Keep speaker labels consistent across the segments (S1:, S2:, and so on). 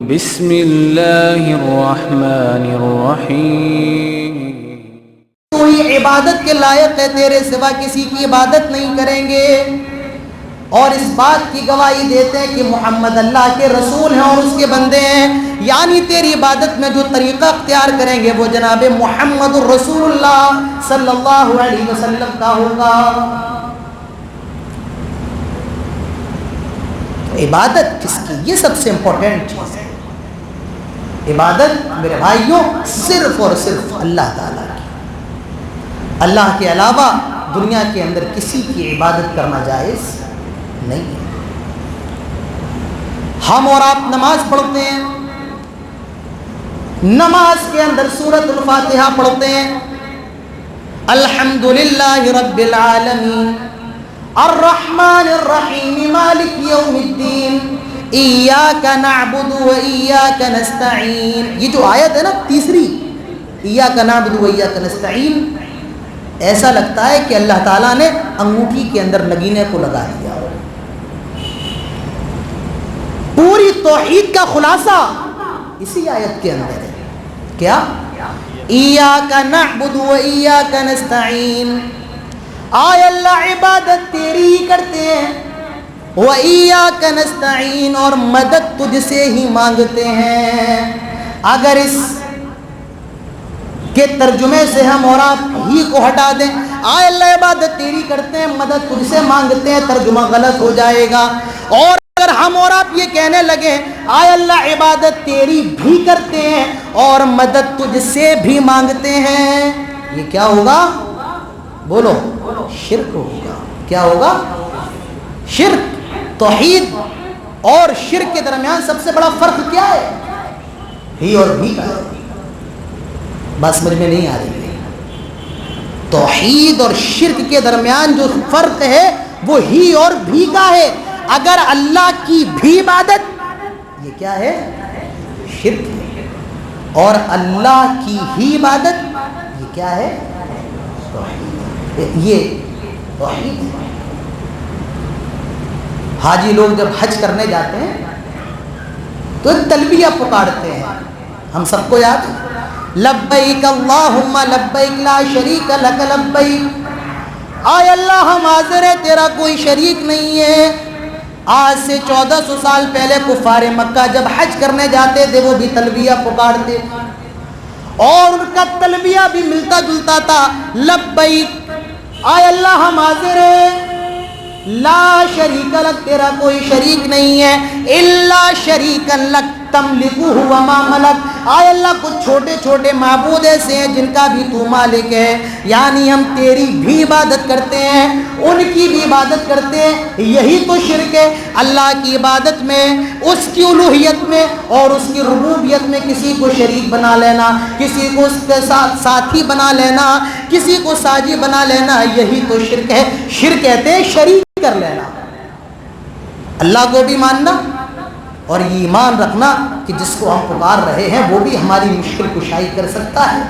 S1: بسم اللہ الرحمن الرحیم۔
S2: تو ہی عبادت کے لائق ہے، تیرے سوا کسی کی عبادت نہیں کریں گے، اور اس بات کی گواہی دیتے ہیں کہ محمد اللہ کے رسول ہیں اور اس کے بندے ہیں، یعنی تیری عبادت میں جو طریقہ اختیار کریں گے وہ جناب محمد الرسول اللہ صلی اللہ علیہ وسلم کا ہوگا۔ عبادت کس کی؟ یہ سب سے امپورٹنٹ چیز ہے۔ عبادت میرے بھائیوں صرف اور صرف اللہ تعالیٰ کی، اللہ کے علاوہ دنیا کے اندر کسی کی عبادت کرنا جائز نہیں ہے۔ ہم اور آپ نماز پڑھتے ہیں، نماز کے اندر سورۃ الفاتحہ پڑھتے ہیں، الحمدللہ رب العالمین الرحمن الرحیم مالک یوم الدین ایاک نعبد و ایاک نستعین۔ یہ جو آیت ہے نا تیسری، ایاک نعبد و ایاک نستعین، ایسا لگتا ہے کہ اللہ تعالیٰ نے انگوٹھی کے اندر نگینے کو لگا دیا۔ پوری توحید کا خلاصہ اسی آیت کے اندر ہے۔ کیا؟ ایاک نعبد و ایاک نستعین، آئے اللہ عبادت تیری ہی کرتے ہیں، وَإِيَّاكَ نَسْتَعِينُ، اور مدد تجھ سے ہی مانگتے ہیں۔ اگر اس کے ترجمے سے ہم اور آپ ہی کو ہٹا دیں، آئے اللہ عبادت تیری کرتے ہیں، مدد تجھ سے مانگتے ہیں، ترجمہ غلط ہو جائے گا۔ اور اگر ہم اور آپ یہ کہنے لگے آئے اللہ عبادت تیری بھی کرتے ہیں اور مدد تجھ سے بھی مانگتے ہیں، یہ کیا ہوگا؟ بولو، شرک ہوگا۔ کیا ہوگا؟ شرک۔ توحید اور شرک کے درمیان سب سے بڑا فرق کیا ہے؟ ہی اور بھی کا ہے۔ بات سمجھ میں نہیں آ رہی ہے۔ توحید اور شرک کے درمیان جو فرق ہے وہ ہی اور بھی کا ہے۔ اگر اللہ کی بھی عبادت، یہ کیا ہے؟ شرک ہے، اور اللہ کی ہی عبادت، یہ کیا ہے؟ توحید۔ یہ توحید ہے۔ حاجی لوگ جب حج کرنے جاتے ہیں تو ایک تلبیہ پکارتے ہیں، ہم سب کو یاد ہے، لبیک اللہم لبیک لا شریک لک لبیک، آئے اللہ ہم حاضر ہیں، تیرا کوئی شریک نہیں ہے۔ آج سے 1400 سال پہلے کفار مکہ جب حج کرنے جاتے تھے وہ بھی تلبیہ پکارتے تھے، اور ان کا تلبیہ بھی ملتا جلتا تھا، لبیک، آئے اللہ ہم حاضر ہیں، لا شریک لک، تیرا کوئی شریک نہیں ہے، الا شریک لک تملکہ وما ملک، آئے اللہ کچھ چھوٹے چھوٹے معبود ایسے ہیں جن کا بھی تو مالک ہے، یعنی ہم تیری بھی عبادت کرتے ہیں، ان کی بھی عبادت کرتے ہیں۔ یہی تو شرک ہے، اللہ کی عبادت میں، اس کی الوہیت میں اور اس کی ربوبیت میں کسی کو شریک بنا لینا، کسی کو اس کے ساتھ ساتھی بنا لینا، کسی کو ساجی بنا لینا، یہی تو شرک ہے۔ شرک کہتے ہیں شریک کر لینا، اللہ کو بھی ماننا اور یہ ایمان رکھنا کہ جس کو ہم پکار رہے ہیں وہ بھی ہماری مشکل کشائی کر سکتا ہے،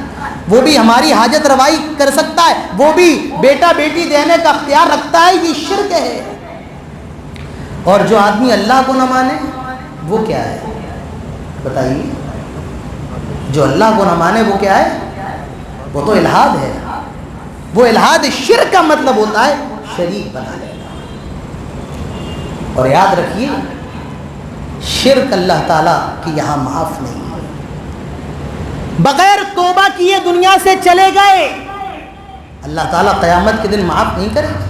S2: وہ بھی ہماری حاجت روائی کر سکتا ہے، وہ بھی بیٹا بیٹی دینے کا اختیار رکھتا ہے، یہ شرک ہے۔ اور جو آدمی اللہ کو نہ مانے وہ کیا ہے؟ بتائیے، جو اللہ کو نہ مانے وہ کیا ہے؟ وہ تو الہاد ہے۔ وہ الہاد، شرک کا مطلب ہوتا ہے شریک بنا لینا۔ اور یاد رکھیے شرک اللہ تعالیٰ کی یہاں معاف نہیں ہے، بغیر توبہ کیے دنیا سے چلے گئے اللہ تعالیٰ قیامت کے دن معاف نہیں کرے گا۔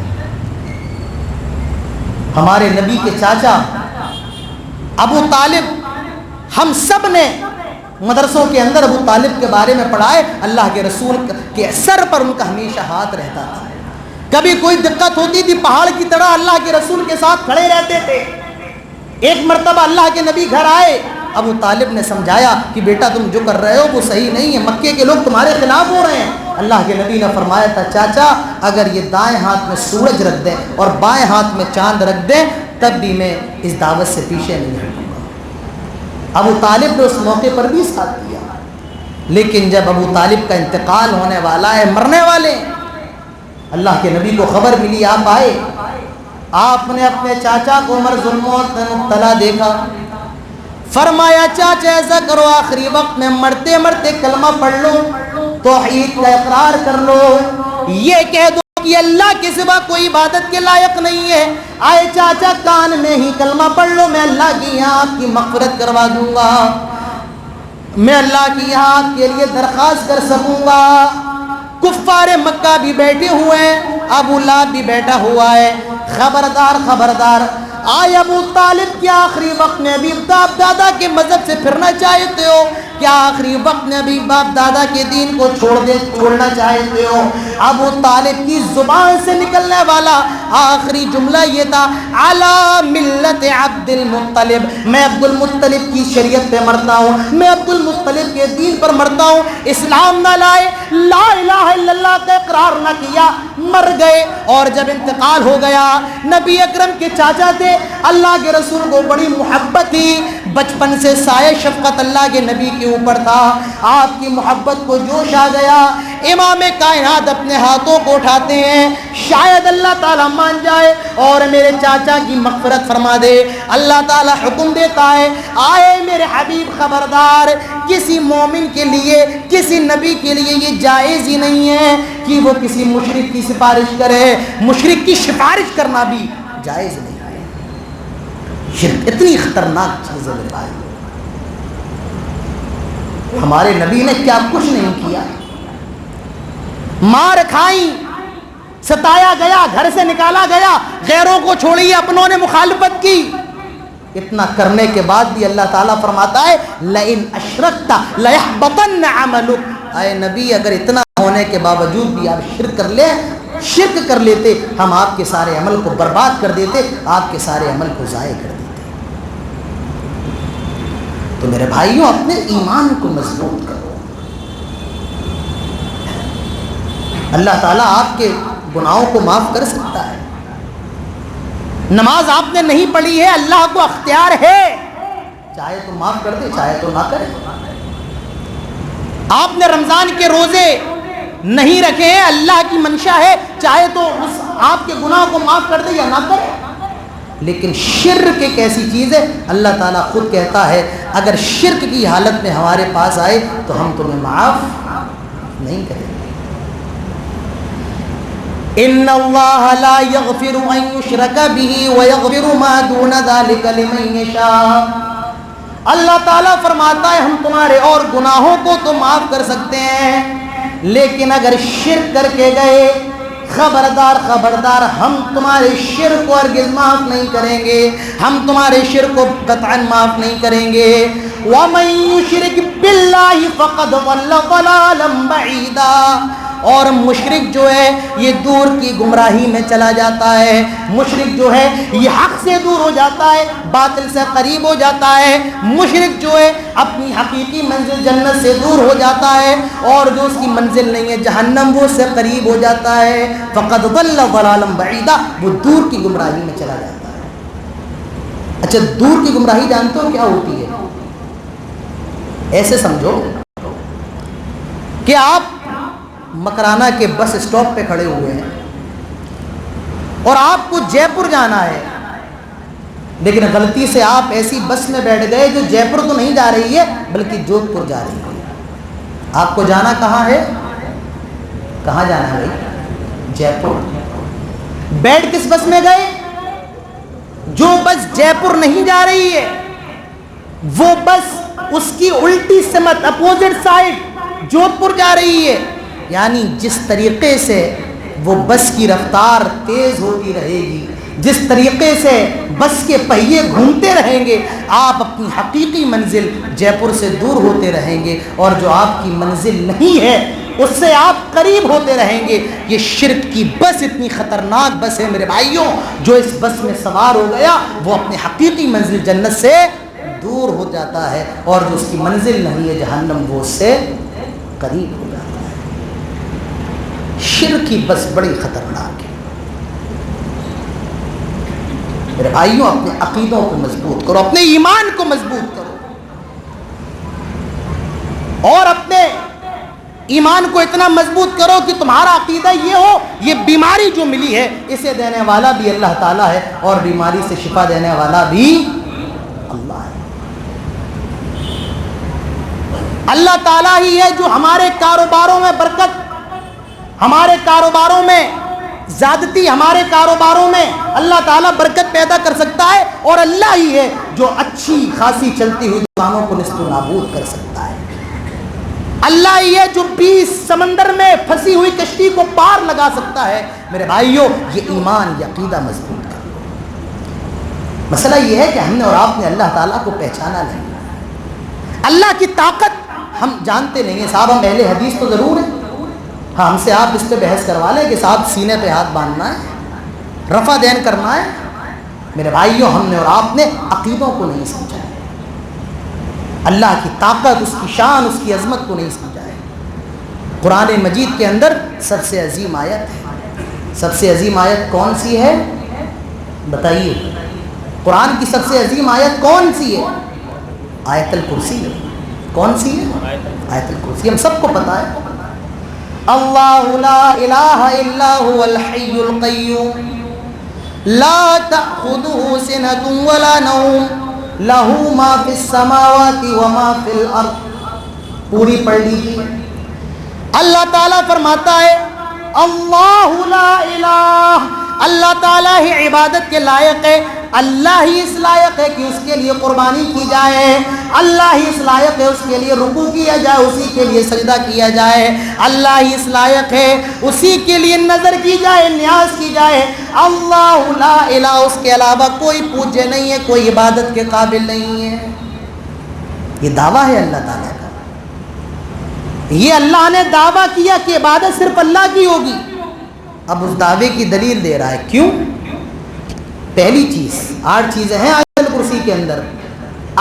S2: ہمارے نبی کے چاچا ابو طالب، ہم سب نے مدرسوں کے اندر ابو طالب کے بارے میں پڑھا ہے، اللہ کے رسول کے سر پر ان کا ہمیشہ ہاتھ رہتا تھا، کبھی کوئی دقت ہوتی تھی پہاڑ کی طرح اللہ کے رسول کے ساتھ کھڑے رہتے تھے۔ ایک مرتبہ اللہ کے نبی گھر آئے، ابو طالب نے سمجھایا کہ بیٹا تم جو کر رہے ہو وہ صحیح نہیں ہے، مکے کے لوگ تمہارے خلاف ہو رہے ہیں۔ اللہ کے نبی نے فرمایا تھا چاچا اگر یہ دائیں ہاتھ میں سورج رکھ دیں اور بائیں ہاتھ میں چاند رکھ دیں تب بھی میں اس دعوت سے پیچھے نہیں ہٹوں گا۔ ابو طالب نے اس موقع پر بھی ساتھ دیا، لیکن جب ابو طالب کا انتقال ہونے والا ہے، مرنے والے، اللہ کے نبی کو خبر ملی، آپ آئے، آپ نے اپنے چاچا کو عمر ظلموں میں مبتلا دیکھا، فرمایا چاچا ایسا کرو آخری وقت میں مرتے مرتے کلمہ پڑھ لو, توحید کا اقرار کر لو, یہ کہہ دو کہ اللہ کے سوا کوئی عبادت کے لائق نہیں ہے. آئے چاچا کان میں ہی کلمہ پڑھ لو, میں اللہ کی یہاں آپ کی مغفرت کروا دوں گا, میں اللہ کی یہاں آپ کے لیے درخواست کر سکوں گا. کفار مکہ بھی بیٹھے ہوئے ہیں, ابو لہب بھی بیٹھا ہوا ہے. خبردار خبردار, آئے ابو طالب کیا آخری وقت میں ابھی باپ دادا کے مذہب سے پھرنا چاہتے ہو؟ کیا آخری وقت میں ابھی باپ دادا کے دین کو چھوڑنا چاہتے ہو؟ ابو طالب کی زبان سے نکلنے والا آخری جملہ یہ تھا, علی ملت عبد المطلب, میں عبد المطلب کی شریعت پہ مرتا ہوں, میں عبد المطلب کے دین پر مرتا ہوں. اسلام نہ لائے, لا الہ الا اللہ کا اقرار نہ کیا, مر گئے. اور جب انتقال ہو گیا, نبی اکرم کے چاچا تھے, اللہ کے رسول کو بڑی محبت تھی, بچپن سے سایہ شفقت اللہ کے نبی کے اوپر تھا. آپ کی محبت کو جوش آ گیا, امام کائنات اپنے ہاتھوں کو اٹھاتے ہیں, شاید اللہ تعالیٰ مان جائے اور میرے چاچا کی مغفرت فرما دے. اللہ تعالیٰ حکم دیتا ہے, آئے میرے حبیب خبردار, کسی مومن کے لیے, کسی نبی کے لیے یہ جائز ہی نہیں ہے کہ وہ کسی مشرک کی سفارش کرے. مشرک کی سفارش کرنا بھی جائز نہیں ہے. شرک اتنی خطرناک چیز ہے میرے بھائی. ہمارے نبی نے کیا کچھ نہیں کیا, مار کھائی, ستایا گیا, گھر سے نکالا گیا, غیروں کو چھوڑی, اپنوں نے مخالفت کی. اتنا کرنے کے بعد بھی اللہ تعالیٰ فرماتا ہے, لئن اشرکت لیحبطن عملک. اے نبی, اگر اتنا ہونے کے باوجود بھی آپ شرک کر لیتے, ہم آپ کے سارے عمل کو برباد کر دیتے, آپ کے سارے عمل کو ضائع کر دیتے. تو میرے بھائیوں, اپنے ایمان کو مضبوط کرو. اللہ تعالیٰ آپ کے گناہوں کو معاف کر سکتا ہے. نماز آپ نے نہیں پڑھی ہے, اللہ کو اختیار ہے, چاہے تو معاف کر دے, چاہے تو نہ کرے. آپ نے رمضان کے روزے نہیں رکھے ہیں, اللہ کی منشا ہے, چاہے تو اس آپ کے گناہ کو معاف کر دے یا نہ کرے. لیکن شرک ایک ایسی چیز ہے, اللہ تعالیٰ خود کہتا ہے, اگر شرک کی حالت میں ہمارے پاس آئے تو ہم تمہیں معاف نہیں کریں گے. ان اللہ لا یغفر ان یشرک بہ ویغفر ما دون ذلک لمن یشاء. اللہ تعالیٰ فرماتا ہے, ہم تمہارے اور گناہوں کو تو معاف کر سکتے ہیں, لیکن اگر شرک کر کے گئے, خبردار خبردار, ہم تمہارے شرک کو ہرگز معاف نہیں کریں گے, ہم تمہارے شرک کو قطعاً معاف نہیں کریں گے. وَمَن يُشْرِكْ بِاللَّهِ فَقَدْ ضَلَّ ضَلَالًا بَعِيدًا. اور مشرک جو ہے یہ دور کی گمراہی میں چلا جاتا ہے. مشرک جو ہے یہ حق سے دور ہو جاتا ہے, باطل سے قریب ہو جاتا ہے. مشرک جو ہے اپنی حقیقی منزل جنت سے دور ہو جاتا ہے, اور جو اس کی منزل نہیں ہے جہنم, وہ اس سے قریب ہو جاتا ہے. فقد ضل ضلالا بعیدا, وہ دور کی گمراہی میں چلا جاتا ہے. اچھا, دور کی گمراہی جانتے ہو کیا ہوتی ہے؟ ایسے سمجھو کہ آپ مکرانہ کے بس اسٹاپ پہ کھڑے ہوئے ہیں اور آپ کو جے پور جانا ہے, لیکن غلطی سے آپ ایسی بس میں بیٹھ گئے جو جے پور تو نہیں جا رہی ہے بلکہ جودھ پور جا رہی ہے. آپ کو جانا کہاں ہے؟ کہاں جانا ہے بھائی؟ جے پور. بیٹھ کس بس میں گئے؟ جو بس جے پور نہیں جا رہی ہے, وہ بس اس کی الٹی سمت, اپوزٹ سائڈ جودھ پور جا رہی ہے. یعنی جس طریقے سے وہ بس کی رفتار تیز ہوتی رہے گی, جس طریقے سے بس کے پہیے گھومتے رہیں گے, آپ اپنی حقیقی منزل جے پور سے دور ہوتے رہیں گے, اور جو آپ کی منزل نہیں ہے اس سے آپ قریب ہوتے رہیں گے. یہ شرک کی بس اتنی خطرناک بس ہے میرے بھائیوں, جو اس بس میں سوار ہو گیا وہ اپنی حقیقی منزل جنت سے دور ہو جاتا ہے, اور جو اس کی منزل نہیں ہے جہنم, وہ اس سے قریب ہو جاتا ہے. شرک کی بس بڑی خطرناک ہے میرے بھائیوں. اپنے عقیدوں کو مضبوط کرو, اپنے ایمان کو مضبوط کرو, اور اپنے ایمان کو اتنا مضبوط کرو کہ تمہارا عقیدہ یہ ہو, یہ بیماری جو ملی ہے اسے دینے والا بھی اللہ تعالیٰ ہے, اور بیماری سے شفا دینے والا بھی اللہ ہے. اللہ تعالیٰ ہی ہے جو ہمارے کاروباروں میں برکت، ہمارے کاروباروں میں زیادتی، ہمارے کاروباروں میں اللہ تعالیٰ برکت پیدا کر سکتا ہے، اور اللہ ہی ہے جو اچھی خاصی چلتی ہوئی دکانوں کو نصب و نابود کر سکتا ہے۔ اللہ ہی ہے جو 20 سمندر میں پھنسی ہوئی کشتی کو پار لگا سکتا ہے۔ میرے بھائیوں، یہ ایمان، یہ عقیدہ مضبوط کر لو۔ مسئلہ یہ ہے کہ ہم نے اور آپ نے اللہ تعالیٰ کو پہچانا نہیں، اللہ کی طاقت ہم جانتے نہیں ہیں۔ صاحب ہم اہل حدیث تو ضرور ہیں، ہاں ہم سے آپ اس پہ بحث کروا لیں کہ صاحب سینے پہ ہاتھ باندھنا ہے، رفع دین کرنا ہے۔ میرے بھائیوں، ہم نے اور آپ نے عقیدوں کو نہیں سمجھا ہے، اللہ کی طاقت، اس کی شان، اس کی عظمت کو نہیں سمجھا ہے۔ قرآن مجید کے اندر سب سے عظیم آیت ہے، سب سے عظیم آیت کون سی ہے بتائیے؟ قرآن کی سب سے عظیم آیت کون سی ہے؟ آیت الکرسی ہے۔ کون سی ہے؟ آیت الکرسی، ہم سب کو پتا ہے۔ اللہ لا الہ الا هو الحی القیوم لا تأخذه سنة ولا نوم لہ ما فی السماوات وما فی الارض۔ پوری پڑھ لیجیے۔ اللہ تعالیٰ فرماتا ہے اللہ لا الہ، اللہ تعالیٰ ہی عبادت کے لائق ہے، اللہ ہی اس لائق ہے کہ اس کے لیے قربانی کی جائے، اللہ ہی اس لائق ہے اس کے لیے رکوع کیا جائے، اسی کے لیے سجدہ کیا جائے، اللہ ہی اس لائق ہے اسی کے لیے نظر کی جائے، نیاز کی جائے۔ اللہ لا الہ، اس کے علاوہ کوئی پوجے نہیں ہے، کوئی عبادت کے قابل نہیں ہے۔ یہ دعویٰ ہے اللہ تعالیٰ کا، یہ اللہ نے دعویٰ کیا کہ عبادت صرف اللہ کی ہوگی۔ اب اس دعوے کی دلیل دے رہا ہے، کیوں؟ پہلی چیز، 8 چیزیں ہیں آیت الکرسی کے اندر۔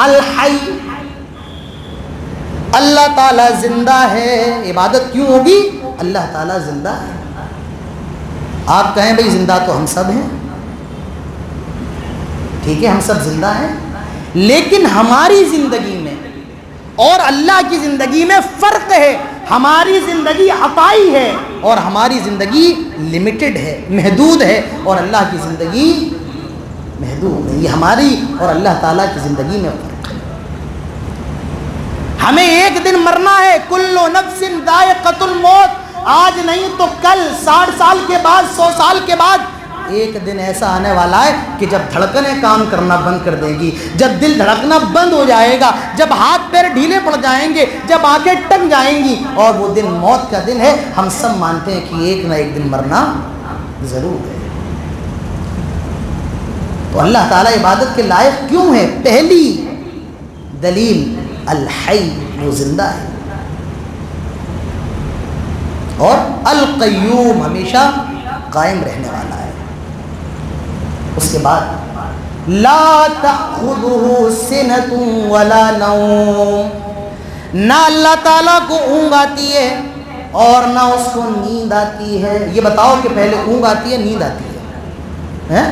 S2: الحی، اللہ تعالیٰ زندہ ہے، عبادت کیوں ہوگی؟ اللہ تعالیٰ زندہ ہے۔ آپ کہیں بھئی زندہ تو ہم سب ہیں، ٹھیک ہے ہم سب زندہ ہیں، لیکن ہماری زندگی میں اور اللہ کی زندگی میں فرق ہے۔ ہماری زندگی عطائی ہے اور ہماری زندگی لمیٹڈ ہے، محدود ہے، اور اللہ کی زندگی محدود ہے۔ یہ ہماری اور اللہ تعالیٰ کی زندگی میں فرق ہے۔ ہمیں ایک دن مرنا ہے، کل نفس ذائقۃ الموت، آج نہیں تو کل، 60 سال کے بعد، 100 سال کے بعد ایک دن ایسا آنے والا ہے کہ جب دھڑکنیں کام کرنا بند کر دے گی، جب دل دھڑکنا بند ہو جائے گا، جب ہاتھ پیر ڈھیلے پڑ جائیں گے، جب آنکھیں ٹک جائیں گی، اور وہ دن موت کا دن ہے۔ ہم سب مانتے ہیں کہ ایک نہ ایک دن مرنا ضرور ہے۔ تو اللہ تعالیٰ عبادت کے لائق کیوں ہے؟ پہلی دلیل الحی، وہ زندہ ہے، اور القیوم، ہمیشہ قائم رہنے والا ہے۔ اس کے بعد لا تأخذہ سنۃ ولا نوم، نہ اللہ تعالیٰ کو اونگ آتی ہے اور نہ اس کو نیند آتی ہے۔ یہ بتاؤ کہ پہلے اونگ آتی ہے نیند آتی ہے؟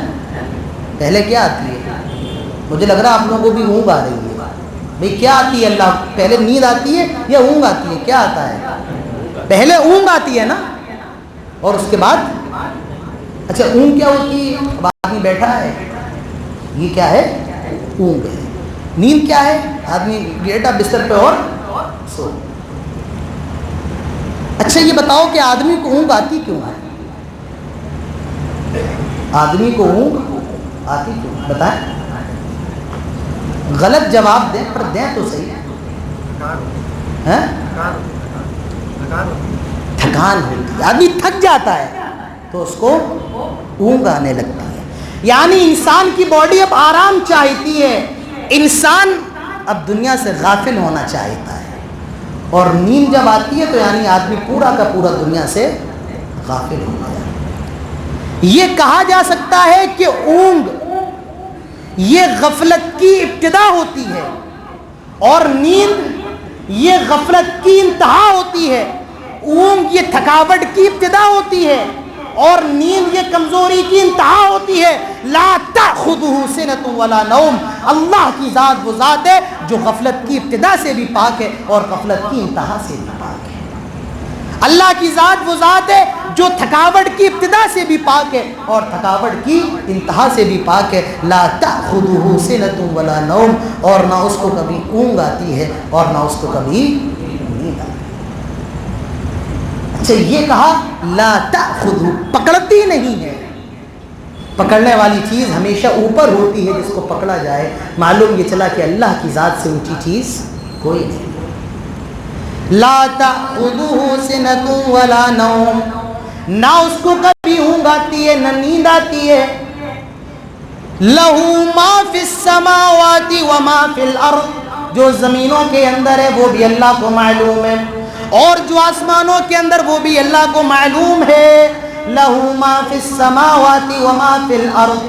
S2: پہلے کیا آتی ہے؟ مجھے لگ رہا آپ لوگوں کو بھی اونگ آ رہی ہے۔ بھئی کیا آتی ہے؟ اللہ پہلے نیند آتی ہے یا اونگ آتی ہے؟ کیا آتا ہے؟ پہلے اونگ آتی ہے نا، اور اس کے بعد اچھا اونگ کیا ہوتی ہے؟ اب آدمی بیٹھا ہے، یہ کیا ہے؟ اونگ ہے۔ نیند کیا ہے؟ آدمی لیٹا بستر پہ اور سو۔ اچھا یہ بتاؤ کہ آدمی کو اونگ آتی کیوں ہے؟ آدمی کو اونگ آتی کیوں؟ بتائیں، غلط جواب دیں پر دیں تو صحیح۔ تھکان ہوتی ہے، آدمی تھک جاتا ہے تو اس کو اونگ آنے لگتی ہے۔ یعنی انسان کی باڈی اب آرام چاہتی ہے، انسان اب دنیا سے غافل ہونا چاہتا ہے، اور نیند جب آتی ہے تو یعنی آدمی پورا کا پورا دنیا سے غافل ہو گیا۔ یہ کہا جا سکتا ہے کہ اونگ یہ غفلت کی ابتدا ہوتی ہے، اور نیند یہ غفلت کی انتہا ہوتی ہے۔ اونگ یہ تھکاوٹ کی ابتدا ہوتی ہے، اور نیند یہ کمزوری کی انتہا ہوتی ہے۔ لا تأخذہ سنۃ ولا نوم، اللہ کی ذات وہ ذات ہے جو غفلت کی ابتدا سے بھی پاک ہے اور غفلت کی انتہا سے بھی پاک ہے۔ اللہ کی ذات وہ ذات ہے جو تھکاوٹ کی ابتدا سے بھی پاک ہے اور تھکاوٹ کی انتہا سے بھی پاک ہے۔ لا تأخذہ سنۃ ولا نوم، اور نہ اس کو کبھی اونگ آتی ہے اور نہ اس کو کبھی نیند آ گئی. اچھا یہ کہا لا تأخذو، پکڑتی نہیں ہے. پکڑنے والی چیز ہمیشہ اوپر ہوتی ہے جس کو پکڑا جائے. معلوم یہ چلا کہ اللہ کی ذات سے اونچی چیز کوئی نہیں. لا تأخذہ سنۃ ولا نوم، نہ اس کو کبھی اونگ آتی ہے نہ نیند آتی ہے. لہ ما فی السماوات وما فی الارض، جو زمینوں کے اندر ہے وہ بھی اللہ کو معلوم ہے اور جو آسمانوں کے اندر وہ بھی اللہ کو معلوم ہے. لہ ما فی السماوات وما فی الارض،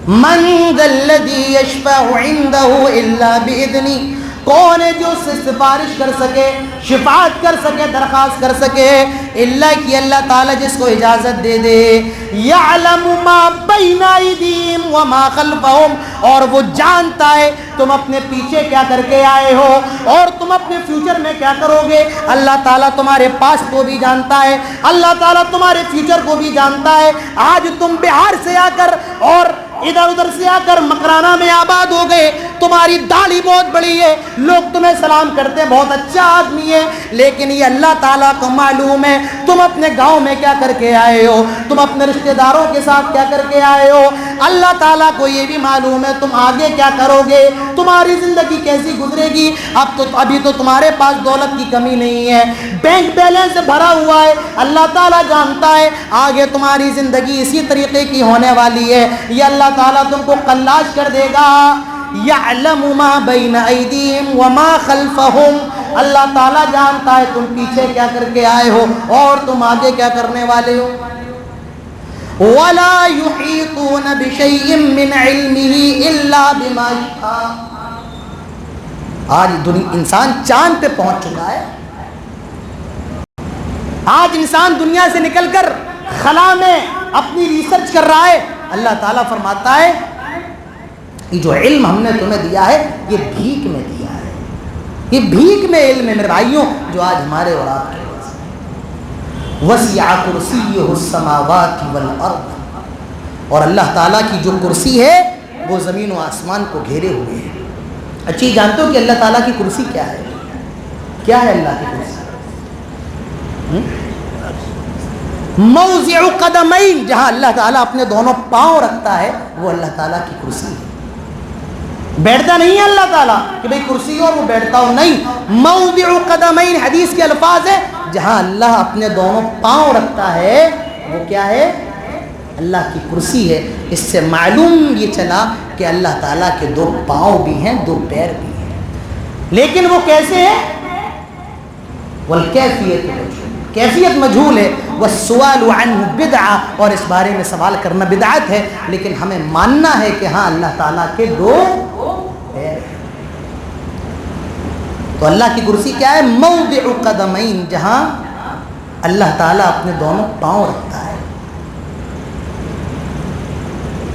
S2: من ذا الذی یشفع عندہ الا باذنہ، کون ہے جو اس سے سفارش کر سکے، شفاعت کر سکے، درخواست کر سکے، اللہ کی اللہ تعالیٰ جس کو اجازت دے دے. یعلم ما بین ایدیہم وما خلفہم، اور وہ جانتا ہے تم اپنے پیچھے کیا کر کے آئے ہو اور تم اپنے فیوچر میں کیا کرو گے. اللہ تعالیٰ تمہارے پاس کو بھی جانتا ہے، اللہ تعالیٰ تمہارے فیوچر کو بھی جانتا ہے. آج تم بہار سے آ کر اور ادھر ادھر سے آ کر مکرانہ میں آباد ہو گئے، تمہاری داڑھی بہت بڑی ہے، لوگ تمہیں سلام کرتے ہیں بہت اچھا آدمی ہے، لیکن یہ اللہ تعالیٰ کو معلوم ہے تم اپنے گاؤں میں کیا کر کے آئے ہو، تم اپنے رشتہ داروں کے ساتھ کیا کر کے آئے ہو. اللہ تعالیٰ کو یہ بھی معلوم ہے تم آگے کیا کرو گے، تمہاری زندگی کیسی گزرے گی. ابھی تو تمہارے پاس دولت کی کمی نہیں ہے، بینک بیلنس بھرا ہوا ہے. اللہ تعالیٰ جانتا ہے آگے تمہاری زندگی اسی طریقے کی ہونے والی ہے. یہ اللہ تعالیٰ تم کو قلاش کر دے گا. یعلم ما بین ایدیہم وما خلفہم، اللہ تعالیٰ جانتا ہے تم پیچھے کیا کر کے آئے ہو اور تم آگے کیا کرنے والے ہو. ولا یحیطون بشیء من علمہ الا بما شاء. آج انسان چاند پہ پہنچ چکا ہے. آج انسان دنیا سے نکل کر خلا میں اپنی ریسرچ کر رہا ہے. اللہ تعالیٰ فرماتا ہے یہ جو علم ہم نے تمہیں دیا ہے یہ بھیک میں دیا ہے، یہ بھیک میں علم ہے میرے بھائیوں جو آج ہمارے اور آپ کے پاس ہے. وسع کرسیہ السماوات والارض، اور اللہ تعالیٰ کی جو کرسی ہے وہ زمین و آسمان کو گھیرے ہوئے ہے. اچھی جانتے ہو کہ اللہ تعالیٰ کی کرسی کیا ہے؟ کیا ہے اللہ کی کرسی؟ موضع قدمین، جہاں اللہ تعالیٰ اپنے دونوں پاؤں رکھتا ہے وہ اللہ تعالیٰ کی کرسی ہے. بیٹھتا نہیں ہے اللہ تعالیٰ کہ بھئی کرسی ہو اور وہ بیٹھتا ہو، نہیں. موضع قدمین حدیث کے الفاظ ہے، جہاں اللہ اپنے دونوں پاؤں رکھتا ہے وہ کیا ہے؟ اللہ کی کرسی ہے. اس سے معلوم یہ چلا کہ اللہ تعالیٰ کے دو پاؤں بھی ہیں، دو پیر بھی ہیں، لیکن وہ کیسے ہے؟ والکیفیت مجھول، کیفیت مجھول ہے. والسؤال عنہ بدعہ، اور اس بارے میں سوال کرنا بدعت ہے، لیکن ہمیں ماننا ہے کہ ہاں اللہ تعالیٰ کے دو پیر ہیں. تو اللہ کی کرسی کیا ہے؟ موضع قدمین، جہاں اللہ تعالیٰ اپنے دونوں پاؤں رکھتا ہے.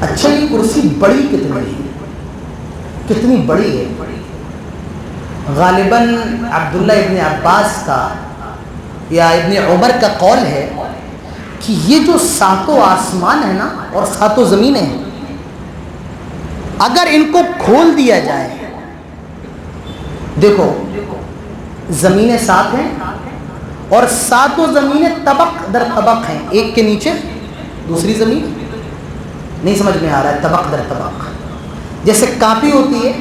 S2: اچھا یہ کرسی بڑی کتنی بڑی ہے؟ غالباً عبداللہ ابن عباس کا یا ابن عمر کا قول ہے کہ یہ جو ساتوں آسمان ہے نا اور ساتوں زمینیں ہیں، اگر ان کو کھول دیا جائے، دیکھو زمینیں سات ہیں اور ساتوں زمینیں طبق در طبق ہیں، ایک کے نیچے دوسری زمین. نہیں سمجھ میں آ رہا ہے؟ طبق در طبق، جیسے کاپی ہوتی ہے،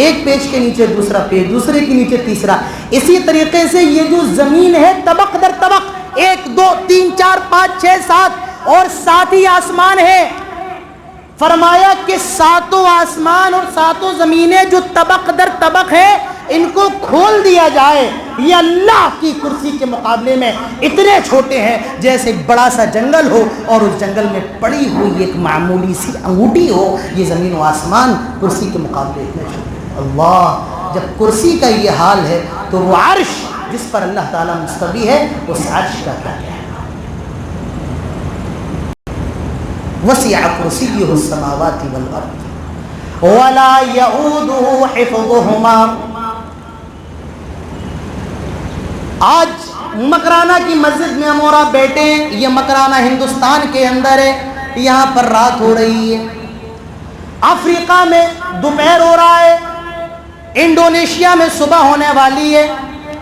S2: ایک پیج کے نیچے دوسرا پیج، دوسرے کے نیچے تیسرا. اسی طریقے سے یہ جو زمین ہے طبق در طبق، 1 2 3 4 5 6 7 اور 7 ہی آسمان ہے. فرمایا کہ ساتوں آسمان اور ساتوں زمینیں جو طبق در طبق ہے ان کو کھول دیا جائے، یہ اللہ کی کرسی کے مقابلے میں اتنے چھوٹے ہیں جیسے ایک بڑا سا جنگل ہو اور اس جنگل میں پڑی ہوئی ایک معمولی سی انگوٹھی ہو. یہ زمین و آسمان کرسی کے مقابلے اتنے چھوٹے. اللہ جب کرسی کا یہ حال ہے تو وہ عرش جس پر اللہ تعالیٰ مستوی ہے اس عرش کا کیا ہے؟ وسع کرسیہ السماوات والارض ولا یؤودہ حفظہما. آج مکرانہ کی مسجد میں ہم اور آپ بیٹھے ہیں، یہ مکرانہ ہندوستان کے اندر ہے، یہاں پر رات ہو رہی ہے. افریقہ میں دوپہر ہو رہا ہے، انڈونیشیا میں صبح ہونے والی ہے،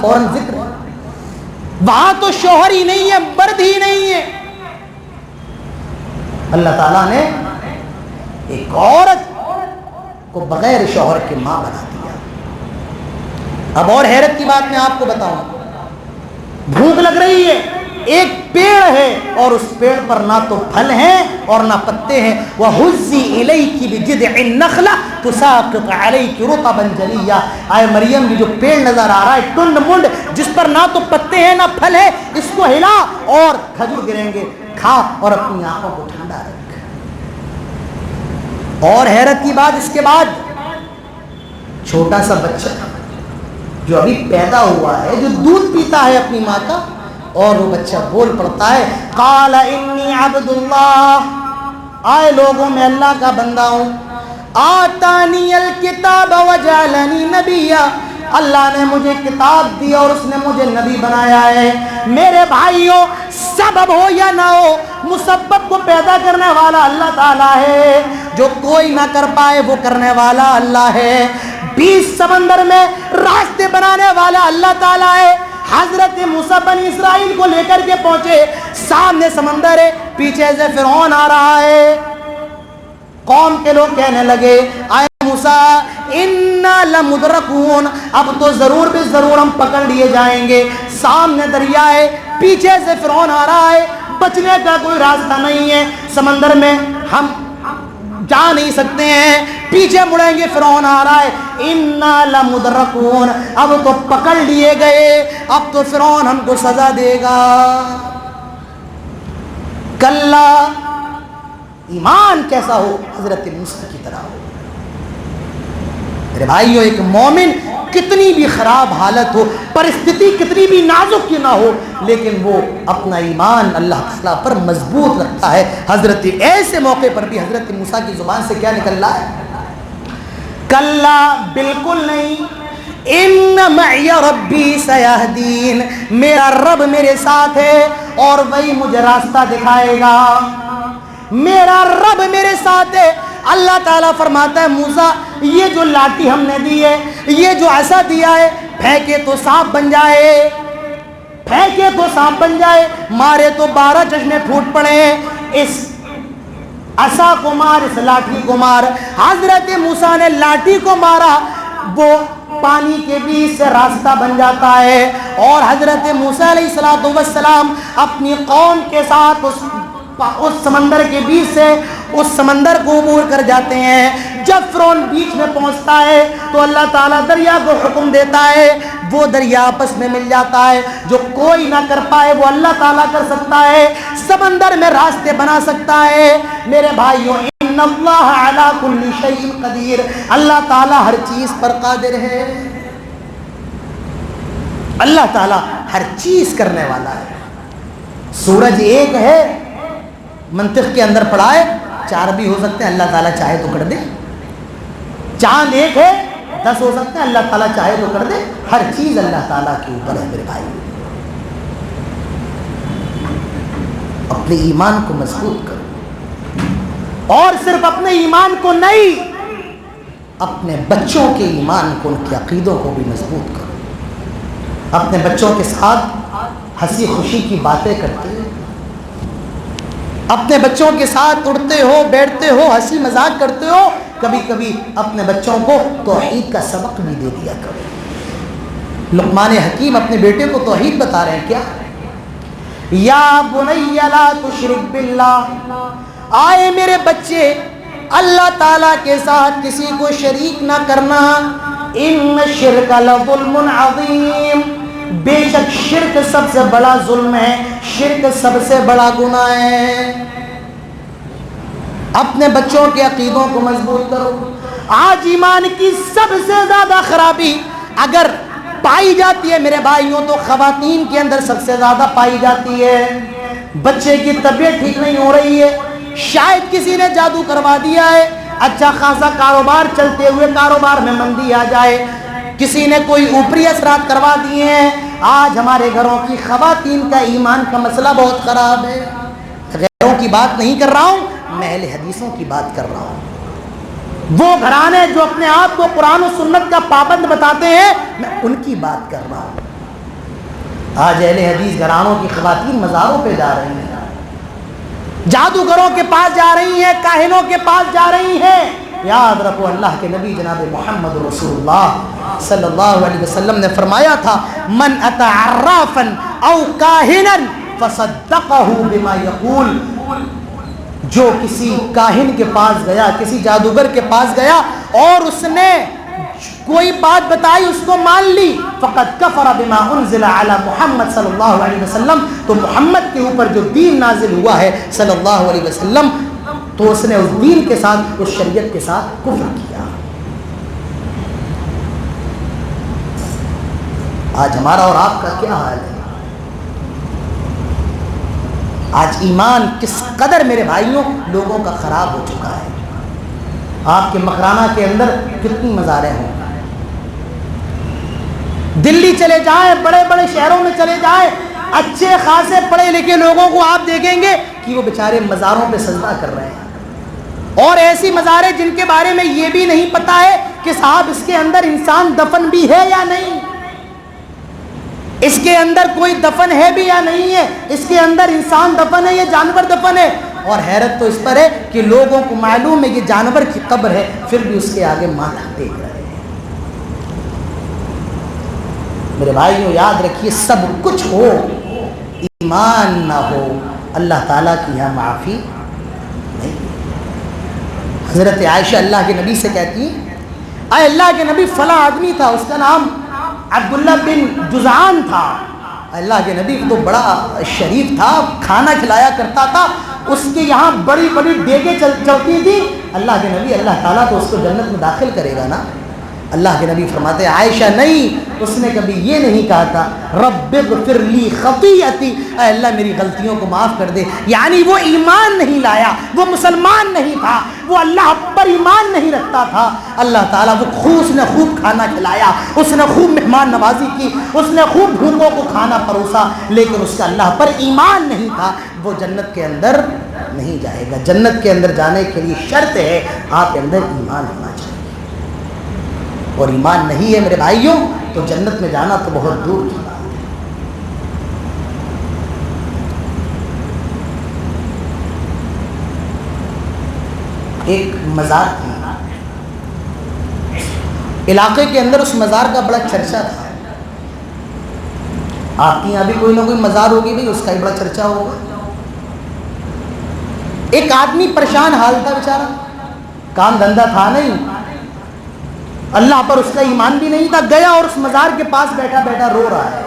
S2: فوراً ذکر ہے. وہاں تو شوہر ہی نہیں ہے, مرد ہی نہیں ہے. اللہ تعالیٰ نے ایک عورت کو بغیر شوہر کے ماں بنا دیا. اب اور حیرت کی بات میں آپ کو بتاؤں, بھوک لگ رہی ہے, ایک پیڑ ہے اور اس پیڑ پر نہ تو پھل ہیں اور نہ پتے ہیں. وَهُزِّي إِلَيْكِ بِجِذْعِ النَّخْلَةِ تُسَاقِطْ عَلَيْكِ رُطَبًا جَنِيًّا. آئے مریم, یہ جو پیڑ نظر آ رہا ہے ٹنڈ منڈ, جس پر نہ تو پتے ہیں نہ پھل ہے, اس کو ہلا اور کھجور گریں گے, کھا اور اپنی آنکھوں کو ٹھنڈا رکھ. اور حیرت کی بات, اس کے بعد چھوٹا سا بچہ جو ابھی پیدا ہوا ہے, جو دودھ پیتا ہے اپنی ماں کا, اور وہ بچہ بول پڑتا ہے قال انی عبد اللہ, آئے لوگوں میں اللہ کا بندہ ہوں. آتانی الکتاب وجعلنی نبیا, اللہ نے مجھے کتاب دی اور اس نے مجھے نبی بنایا ہے. میرے بھائیوں, سبب ہو یا نہ ہو, مسبب کو پیدا کرنے والا اللہ تعالیٰ ہے. جو کوئی نہ کر پائے وہ کرنے والا اللہ ہے. 20 سمندر میں راستے بنانے والا اللہ تعالیٰ ہے. حضرت موسیٰ بنی اسرائیل کو لے کر کے پہنچے, سامنے سمندر ہے, پیچھے سے فرعون آ رہا ہے. قوم کے لوگ کہنے لگے آئے موسیٰ انا لمدرکون, اب تو ضرور بھی ضرور ہم پکڑ لیے جائیں گے. سامنے دریا ہے, پیچھے سے فرعون آ رہا ہے, بچنے کا کوئی راستہ نہیں ہے, سمندر میں ہم جا نہیں سکتے ہیں, پیچھے مڑیں گے فرعون آ رہا ہے. انا لمدرکون, اب تو پکڑ لیے گئے, اب تو فرعون ہم کو سزا دے گا. کلا, ایمان کیسا ہو, حضرت موسیٰ کی طرح ہو. میرے بھائیو, ایک مومن کتنی بھی خراب حالت ہو, پرستھتی کتنی بھی نازک کی نہ ہو, لیکن وہ اپنا ایمان اللہ تعالیٰ پر مضبوط رکھتا ہے. حضرت ایسے موقع پر بھی حضرت موسیٰ کی زبان سے کیا نکل رہا ہے؟ کلا, بالکل نہیں. ان معی ربی سیہدین, میرا رب میرے ساتھ ہے اور وہی مجھے راستہ دکھائے گا. میرا رب میرے ساتھ ہے. اللہ تعالیٰ فرماتا ہے موسیٰ, یہ جو لاٹھی ہم نے دی ہے, یہ جو عصا دیا ہے, پھینکے تو سانپ بن جائے, پھینکے تو سانپ بن جائے, مارے تو 12 چشمے پھوٹ پڑے. اس عصا کو مار, اس لاٹھی کو مار. حضرت موسیٰ نے لاٹھی کو مارا, وہ پانی کے بیچ سے راستہ بن جاتا ہے, اور حضرت موسیٰ علیہ السلام اپنی قوم کے ساتھ اس سمندر کے بیچ سے اس سمندر کو عبور کر جاتے ہیں. جب فرعون بیچ میں پہنچتا ہے تو اللہ تعالیٰ دریا کو حکم دیتا ہے, وہ دریا آپس میں مل جاتا ہے. جو کوئی نہ کر پائے وہ اللہ تعالیٰ کر سکتا ہے, سمندر میں راستے بنا سکتا ہے. میرے بھائیوں, ان اللہ علی کل شیء قدیر, اللہ تعالیٰ ہر چیز پر قادر ہے. اللہ تعالیٰ ہر چیز کرنے والا ہے. سورج ایک ہے, منطق کے اندر پڑھا ہے 4 بھی ہو سکتے ہیں, اللہ تعالیٰ چاہے تو کر دے. چاند ایک ہے, 10 ہو سکتے ہیں, اللہ تعالیٰ چاہے تو کر دے. ہر چیز اللہ تعالیٰ کے اوپر ہے. میرے بھائی, اپنے ایمان کو مضبوط کرو, اور صرف اپنے ایمان کو نہیں, اپنے بچوں کے ایمان کو, ان کے عقیدوں کو بھی مضبوط کرو. اپنے بچوں کے ساتھ ہنسی خوشی کی باتیں کرتے ہو, اپنے بچوں کے ساتھ اڑتے ہو, بیٹھتے ہو, ہنسی مذاق کرتے ہو. کبھی کبھی اپنے بچوں کو توحید کا سبق بھی دے دیا کرو. لقمان حکیم اپنے بیٹے کو توحید بتا رہے ہیں کیا, یا بنی لا تشرک باللہ, آئے میرے بچے اللہ تعالیٰ کے ساتھ کسی کو شریک نہ کرنا. ان الشرک لظلم عظیم, بے شک شرک سب سے بڑا ظلم ہے, شرک سب سے بڑا گناہ ہے. اپنے بچوں کے عقیدوں کو مضبوط کرو. آج ایمان کی سب سے زیادہ خرابی اگر پائی جاتی ہے میرے بھائیوں تو خواتین کے اندر سب سے زیادہ پائی جاتی ہے. بچے کی طبیعت ٹھیک نہیں ہو رہی ہے, شاید کسی نے جادو کروا دیا ہے, اچھا خاصا کاروبار چلتے ہوئے کاروبار میں مندی آ جائے, کسی نے کوئی اوپری اثرات کروا دیے ہیں. آج ہمارے گھروں کی خواتین کا ایمان کا مسئلہ بہت خراب ہے. غیروں کی بات نہیں کر رہا ہوں, میں اہل حدیثوں کی بات کر رہا ہوں. وہ گھرانے جو اپنے آپ کو قرآن و سنت کا پابند بتاتے ہیں، میں ان کی بات کر رہا ہوں۔ آج اہل حدیث گھرانوں کی خواتین مزاروں پہ جا رہی ہیں، جادوگروں کے پاس جا رہی ہیں، کاہنوں کے پاس جا رہی ہیں۔ یاد رکھو اللہ کے نبی جناب محمد رسول اللہ صلی اللہ علیہ وسلم نے فرمایا تھا، من اتی عرافا او کاہنا فصدقہ بما یقول، جو کسی کاہن کے پاس گیا، کسی جادوگر کے پاس گیا اور اس نے کوئی بات بتائی، اس کو مان لی، فقد کفر بما انزل علی محمد صلی اللہ علیہ وسلم، تو محمد کے اوپر جو دین نازل ہوا ہے صلی اللہ علیہ وسلم، تو اس نے اس دین کے ساتھ، اس شریعت کے ساتھ کفر کیا۔ آج ہمارا اور آپ کا کیا حال ہے؟ آج ایمان کس قدر میرے بھائیوں لوگوں کا خراب ہو چکا ہے۔ آپ کے مکرانہ کے اندر کتنی مزاریں ہیں، دلی چلے جائیں، بڑے بڑے شہروں میں چلے جائیں، اچھے خاصے پڑھے لکھے لوگوں کو آپ دیکھیں گے کہ وہ بیچارے مزاروں پہ سجدہ کر رہے ہیں، اور ایسی مزاریں جن کے بارے میں یہ بھی نہیں پتا ہے کہ صاحب اس کے اندر انسان دفن بھی ہے یا نہیں، اس کے اندر کوئی دفن ہے بھی یا نہیں ہے، اس کے اندر انسان دفن ہے یا جانور دفن ہے۔ اور حیرت تو اس پر ہے کہ لوگوں کو معلوم ہے کہ جانور کی قبر ہے، پھر بھی اس کے آگے ماتھا ٹیک رہے ہیں۔ میرے بھائیوں یاد رکھیے، سب کچھ ہو، ایمان نہ ہو، اللہ تعالیٰ کی یہاں معافی نہیں۔ حضرت عائشہ اللہ کے نبی سے کہتی ہیں، اے اللہ کے نبی فلاں آدمی تھا، اس کا نام عبداللہ بن جزعان تھا، اللہ کے نبی تو بڑا شریف تھا، کھانا کھلایا کرتا تھا، اس کے یہاں بڑی بڑی دیگیں چلتی تھی، اللہ کے نبی اللہ تعالیٰ تو اس کو جنت میں داخل کرے گا نا۔ اللہ کے نبی فرماتے ہیں عائشہ نہیں، اس نے کبھی یہ نہیں کہا تھا رب اغفر لی خطیئتی، اے اللہ میری غلطیوں کو معاف کر دے، یعنی وہ ایمان نہیں لایا، وہ مسلمان نہیں تھا، وہ اللہ پر ایمان نہیں رکھتا تھا۔ اللہ تعالیٰ اس نے خوب کھانا کھلایا، اس نے خوب مہمان نوازی کی، اس نے خوب بھوکوں کو کھانا پروسا، لیکن اس کا اللہ پر ایمان نہیں تھا، وہ جنت کے اندر نہیں جائے گا۔ جنت کے اندر جانے کے لیے شرط ہے آپ کے اندر ایمان ہونا چاہیے، اور ایمان نہیں ہے میرے بھائیوں تو جنت میں جانا تو بہت دور کی بات ہے۔ ایک مزار تھی علاقے کے اندر، اس مزار کا بڑا چرچا تھا۔ آپ کے یہاں بھی کوئی نہ کوئی مزار ہوگی بھائی، اس کا ہی بڑا چرچا ہوگا۔ ایک آدمی پریشان حال تھا بیچارہ، کام دھندا تھا نہیں، اللہ پر اس کا ایمان بھی نہیں تھا، گیا اور اس مزار کے پاس بیٹھا بیٹھا رو رہا ہے۔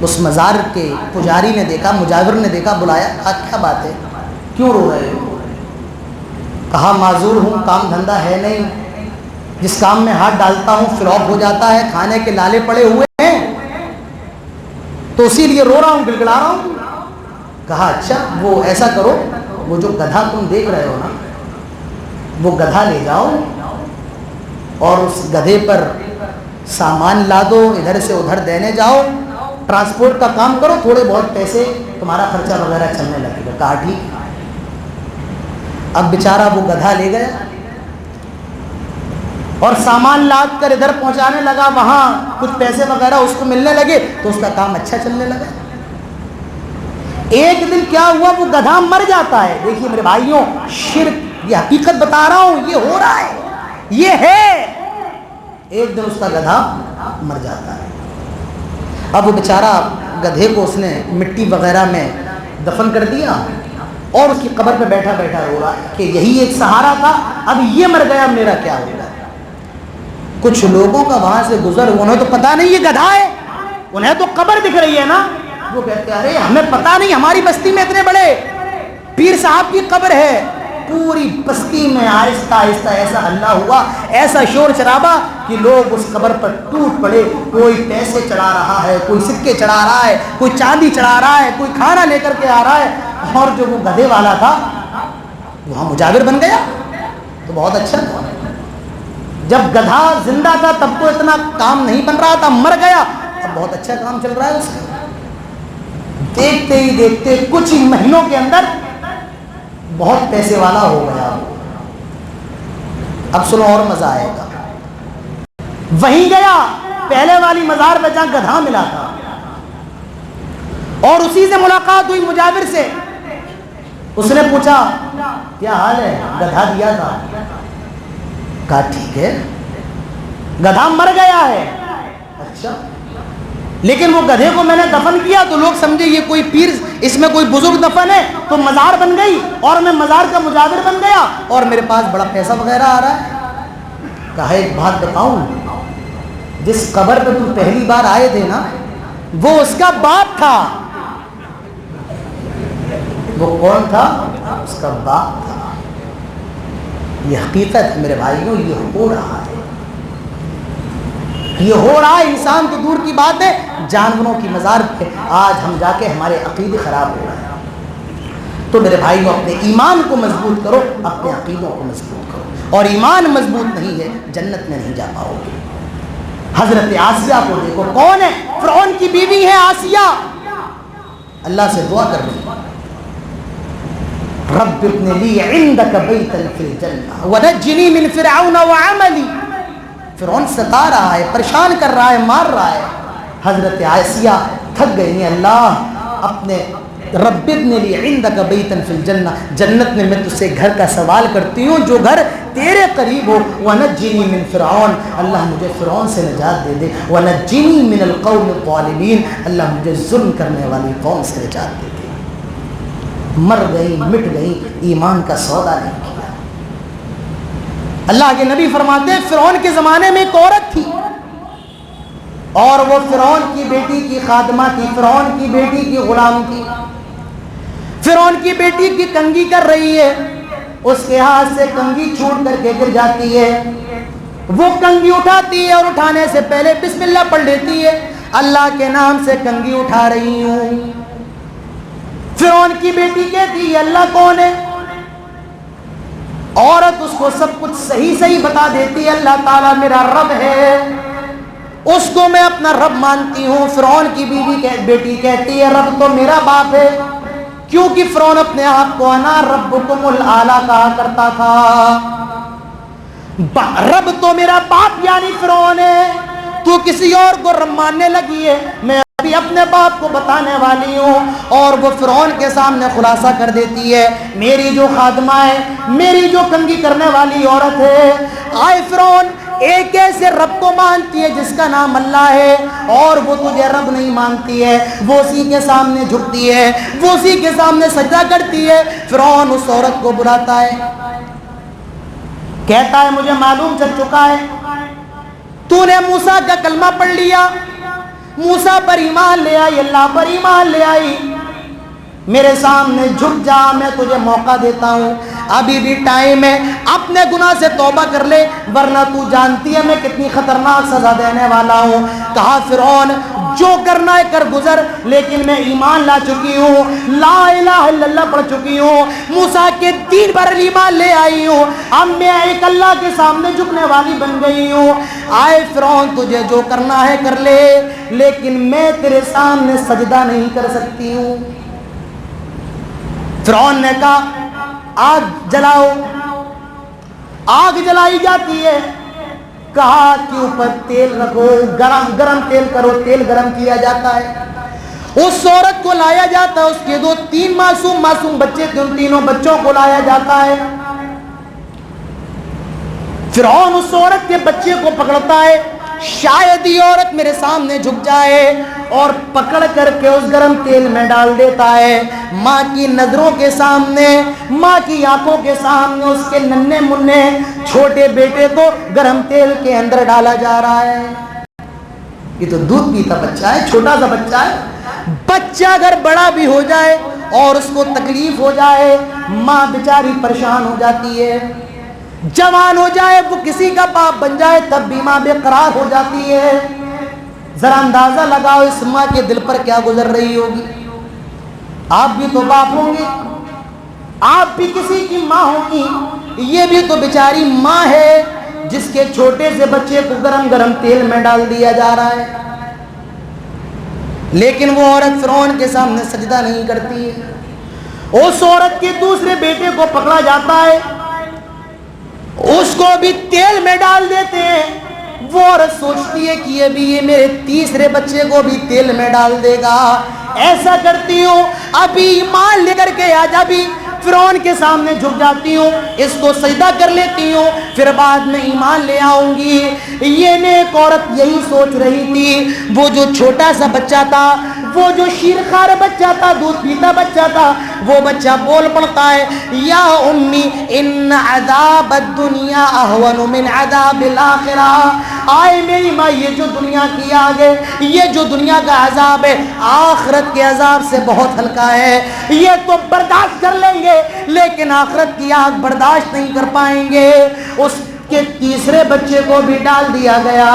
S2: اس مزار کے پجاری نے دیکھا، مجاور نے دیکھا، بلایا، کہا کیا بات ہے، کیوں رو رہے ہو؟ کہا معذور ہوں، کام دھندا ہے نہیں، جس کام میں ہاتھ ڈالتا ہوں فلوپ ہو جاتا ہے، کھانے کے لالے پڑے ہوئے ہیں، تو اسی لیے رو رہا ہوں، گڑگڑا رہا ہوں۔ کہا اچھا وہ ایسا کرو، وہ جو گدھا تم دیکھ رہے ہو نا، وہ گدھا لے جاؤ اور اس گدھے پر سامان لا دو، ادھر سے ادھر دینے جاؤ، ٹرانسپورٹ کا کام کرو، تھوڑے بہت پیسے تمہارا خرچہ وغیرہ چلنے لگے گا۔ کہا ٹھیک۔ اب بیچارہ وہ گدھا لے گیا اور سامان لاد کر ادھر پہنچانے لگا، وہاں کچھ پیسے وغیرہ اس کو ملنے لگے تو اس کا کام اچھا چلنے لگا۔ ایک دن کیا ہوا، وہ گدھا مر جاتا ہے۔ دیکھیے میرے بھائیوں، شرک، یہ حقیقت بتا رہا ہوں، یہ ہو رہا ہے، یہ ہے۔ ایک دن اس کا گدھا مر جاتا ہے۔ اب وہ بیچارہ گدھے کو اس نے مٹی وغیرہ میں دفن کر دیا اور اس کی قبر پہ بیٹھا بیٹھا رو رہا ہے کہ یہی ایک سہارا تھا، اب یہ مر گیا، میرا کیا ہوگا۔ کچھ لوگوں کا وہاں سے گزر ہوا، انہیں تو پتا نہیں یہ گدھا ہے، انہیں تو قبر دکھ رہی ہے نا، وہ کہتے ہیں ارے ہمیں پتا نہیں، ہماری بستی میں اتنے بڑے پیر صاحب کی قبر ہے۔ پوری بستی میں آہستہ آہستہ ایسا ہلہ ہوا، ایسا شور شرابہ کہ لوگ اس قبر پر ٹوٹ پڑے، کوئی پیسے چڑھا رہا ہے، کوئی سکے چڑھا رہا ہے، کوئی چاندی چڑھا رہا ہے، کوئی کھانا لے کر کے آ رہا ہے، اور جو وہ گدھے والا تھا وہاں مجاور بن گیا، تو بہت اچھا تھا۔ جب گدھا زندہ تھا تب تو اتنا کام نہیں بن رہا تھا، مر گیا اب بہت اچھا کام چل رہا ہے اس کا۔ دیکھتے ہی دیکھتے کچھ ہی مہینوں کے اندر بہت پیسے والا ہو گیا۔ اب سنو اور مزہ آئے گا. وہیں گیا پہلے والی مزار پہ جہاں گدھا ملا تھا, اور اسی سے ملاقات ہوئی مجاور سے. اس نے پوچھا کیا حال ہے, گدھا دیا تھا. کہا ٹھیک ہے, گدھا مر گیا ہے. اچھا, لیکن وہ گدھے کو میں نے دفن کیا تو لوگ سمجھے یہ کوئی پیر, اس میں کوئی بزرگ دفن ہے, تو مزار بن گئی اور میں مزار کا مجاور بن گیا اور میرے پاس بڑا پیسہ وغیرہ آ رہا ہے. کہا ایک بات بتاؤں, جس قبر پہ تم پہلی بار آئے تھے نا, وہ اس کا باپ تھا. وہ کون تھا؟ اس کا باپ تھا. یہ حقیقت ہے میرے بھائیوں, یہ ہو رہا ہے, یہ ہو رہا ہے. انسان تو دور کی بات ہے, جانوروں کی مزار پہ آج ہم جا کے ہمارے عقیدے خراب ہو رہے ہیں. تو میرے بھائیوں اپنے ایمان کو مضبوط کرو, اپنے عقیدوں کو مضبوط کرو, اور ایمان مضبوط نہیں ہے جنت میں نہیں جا پاؤ گے. حضرت آسیہ کو دیکھو, کون ہے؟ فرعون کی بیوی ہے آسیہ. اللہ سے دعا کر رہی, رب ابن لی عندک بیتا فی الجنہ ونجنی من فرعون وعملی. فرعون ستا رہا ہے, پریشان کر رہا ہے, مار رہا ہے. حضرت آسیہ تھک گئی, اللہ اپنے رب ابن لی عندک بیتا فی الجنہ, جنت میں تجھ سے گھر کا سوال کرتی ہوں جو گھر تیرے قریب ہو. ونجنی من فرعون, اللہ مجھے فرعون سے نجات دے دے. ونجنی من القوم الظالمین, اللہ مجھے ظلم کرنے والی قوم سے نجات دے دے. مر گئی, مٹ گئی, ایمان کا سودا نہیں کیا. اللہ کے نبی فرماتے ہیں فرعون کے زمانے میں ایک عورت تھی, اور وہ فرعون کی بیٹی کی خادمہ تھی, فرعون کی بیٹی کی غلام تھی. فرعون کی بیٹی کی کنگھی کر رہی ہے, اس کے ہاتھ سے کنگھی چھوٹ کر کے گر جاتی ہے. وہ کنگھی اٹھاتی ہے اور اٹھانے سے پہلے بسم اللہ پڑھ لیتی ہے, اللہ کے نام سے کنگھی اٹھا رہی ہوں. فرعون کی بیٹی کہتی ہے اللہ کون ہے؟ عورت اس کو سب کچھ صحیح صحیح بتا دیتی ہے, اللہ تعالیٰ میرا رب ہے, اس کو میں اپنا رب مانتی ہوں. فرعون کی بیٹی کہتی ہے رب تو میرا باپ ہے, کیونکہ فرعون اپنے آپ کو انا ربکم الاعلی کہا کرتا تھا. رب تو میرا باپ یعنی فرعون ہے, تو کسی اور کو رب ماننے لگی ہے, میں ابھی اپنے باپ کو بتانے والی ہوں. اور وہ فرعون کے سامنے خلاصہ کر دیتی ہے, میری جو خادمہ ہے, میری جو کنگھی کرنے والی عورت ہے, آئے فرعون ایک ایسے رب کو مانتی ہے جس کا نام اللہ ہے, اور وہ تجھے رب نہیں مانتی ہے, وہ اسی کے سامنے جھکتی ہے, وہ اسی کے سامنے سجدہ کرتی ہے. فرعون اس عورت کو بلاتا ہے, کہتا ہے مجھے معلوم چل چکا ہے تو نے موسیٰ کا کلمہ پڑھ لیا, موسیٰ پر ایمان لے آئی, اللہ پر ایمان لے آئی, میرے سامنے جھک جا, میں تجھے موقع دیتا ہوں, ابھی بھی ٹائم ہے, اپنے گناہ سے توبہ کر لے, ورنہ تو جانتی ہے میں کتنی خطرناک سزا دینے والا ہوں. کہا فرعون جو کرنا ہے کر گزر, لیکن میں ایمان لا چکی ہوں, لا الہ الا اللہ پڑھ چکی ہوں, موسیٰ کے دین پر ایمان لے آئی ہوں, اب میں ایک اللہ کے سامنے جھکنے والی بن گئی ہوں. آئے فرعون تجھے جو کرنا ہے کر لے, لیکن میں تیرے سامنے سجدہ نہیں کر سکتی ہوں. فرعون نے کہا آگ جلاؤ, آگ جلائی جاتی ہے, کہا کہ اوپر تیل رکھو, گرم تیل کرو, تیل گرم کیا جاتا ہے, اس عورت کو لایا جاتا ہے, اس کے 2-3 معصوم بچے تھے, ان تینوں بچوں کو لایا جاتا ہے. فرعون اس عورت کے بچے کو پکڑتا ہے, شاید یہ عورت میرے سامنے جھک جائے, اور پکڑ کر کے اس گرم تیل میں ڈال دیتا ہے. ماں کی نظروں کے سامنے, ماں کی آنکھوں کے سامنے اس کے ننھے منھے چھوٹے بیٹے کو گرم تیل کے اندر ڈالا جا رہا ہے. یہ تو دودھ پیتا بچہ ہے, چھوٹا سا بچہ ہے. بچہ اگر بڑا بھی ہو جائے اور اس کو تکلیف ہو جائے, ماں بیچاری پریشان ہو جاتی ہے. جوان ہو جائے, وہ کسی کا باپ بن جائے, تب بھی ماں بے قرار ہو جاتی ہے. ذرا اندازہ لگاؤ اس ماں کے دل پر کیا گزر رہی ہوگی. آپ بھی تو باپ ہوں گے, آپ بھی کسی کی ماں ہوں گی, یہ بھی تو بیچاری ماں ہے جس کے چھوٹے سے بچے کو گرم تیل میں ڈال دیا جا رہا ہے. لیکن وہ عورت فرعون کے سامنے سجدہ نہیں کرتی ہے. اس عورت کے دوسرے بیٹے کو پکڑا جاتا ہے, اس کو بھی تیل میں ڈال دیتے ہیں. وہ عورت سوچتی ہے کہ یہ میرے تیسرے بچے کو بھی تیل میں ڈال دے گا. ایسا کرتی ہوں ابھی ایمان لے کر کے آج ابھی فرعون کے سامنے جھک جاتی ہوں, اس کو سجدہ کر لیتی ہوں, پھر بعد میں ایمان لے آؤں گی. یہ نیک عورت یہی سوچ رہی تھی. وہ جو چھوٹا سا بچہ تھا, وہ جو شیرخوار بچہ تھا, دودھ پیتا بچہ تھا, وہ بچہ بول پڑتا ہے یا امی ان عذاب الدنیا اہون من عذاب الآخرہ. آئے میری ماں, یہ جو دنیا کی آگ ہے, یہ جو دنیا کا عذاب ہے, آخرت کے عذاب سے بہت ہلکا ہے. یہ تو برداشت کر لیں گے لیکن آخرت کی آگ برداشت نہیں کر پائیں گے. اس کے تیسرے بچے کو بھی ڈال دیا گیا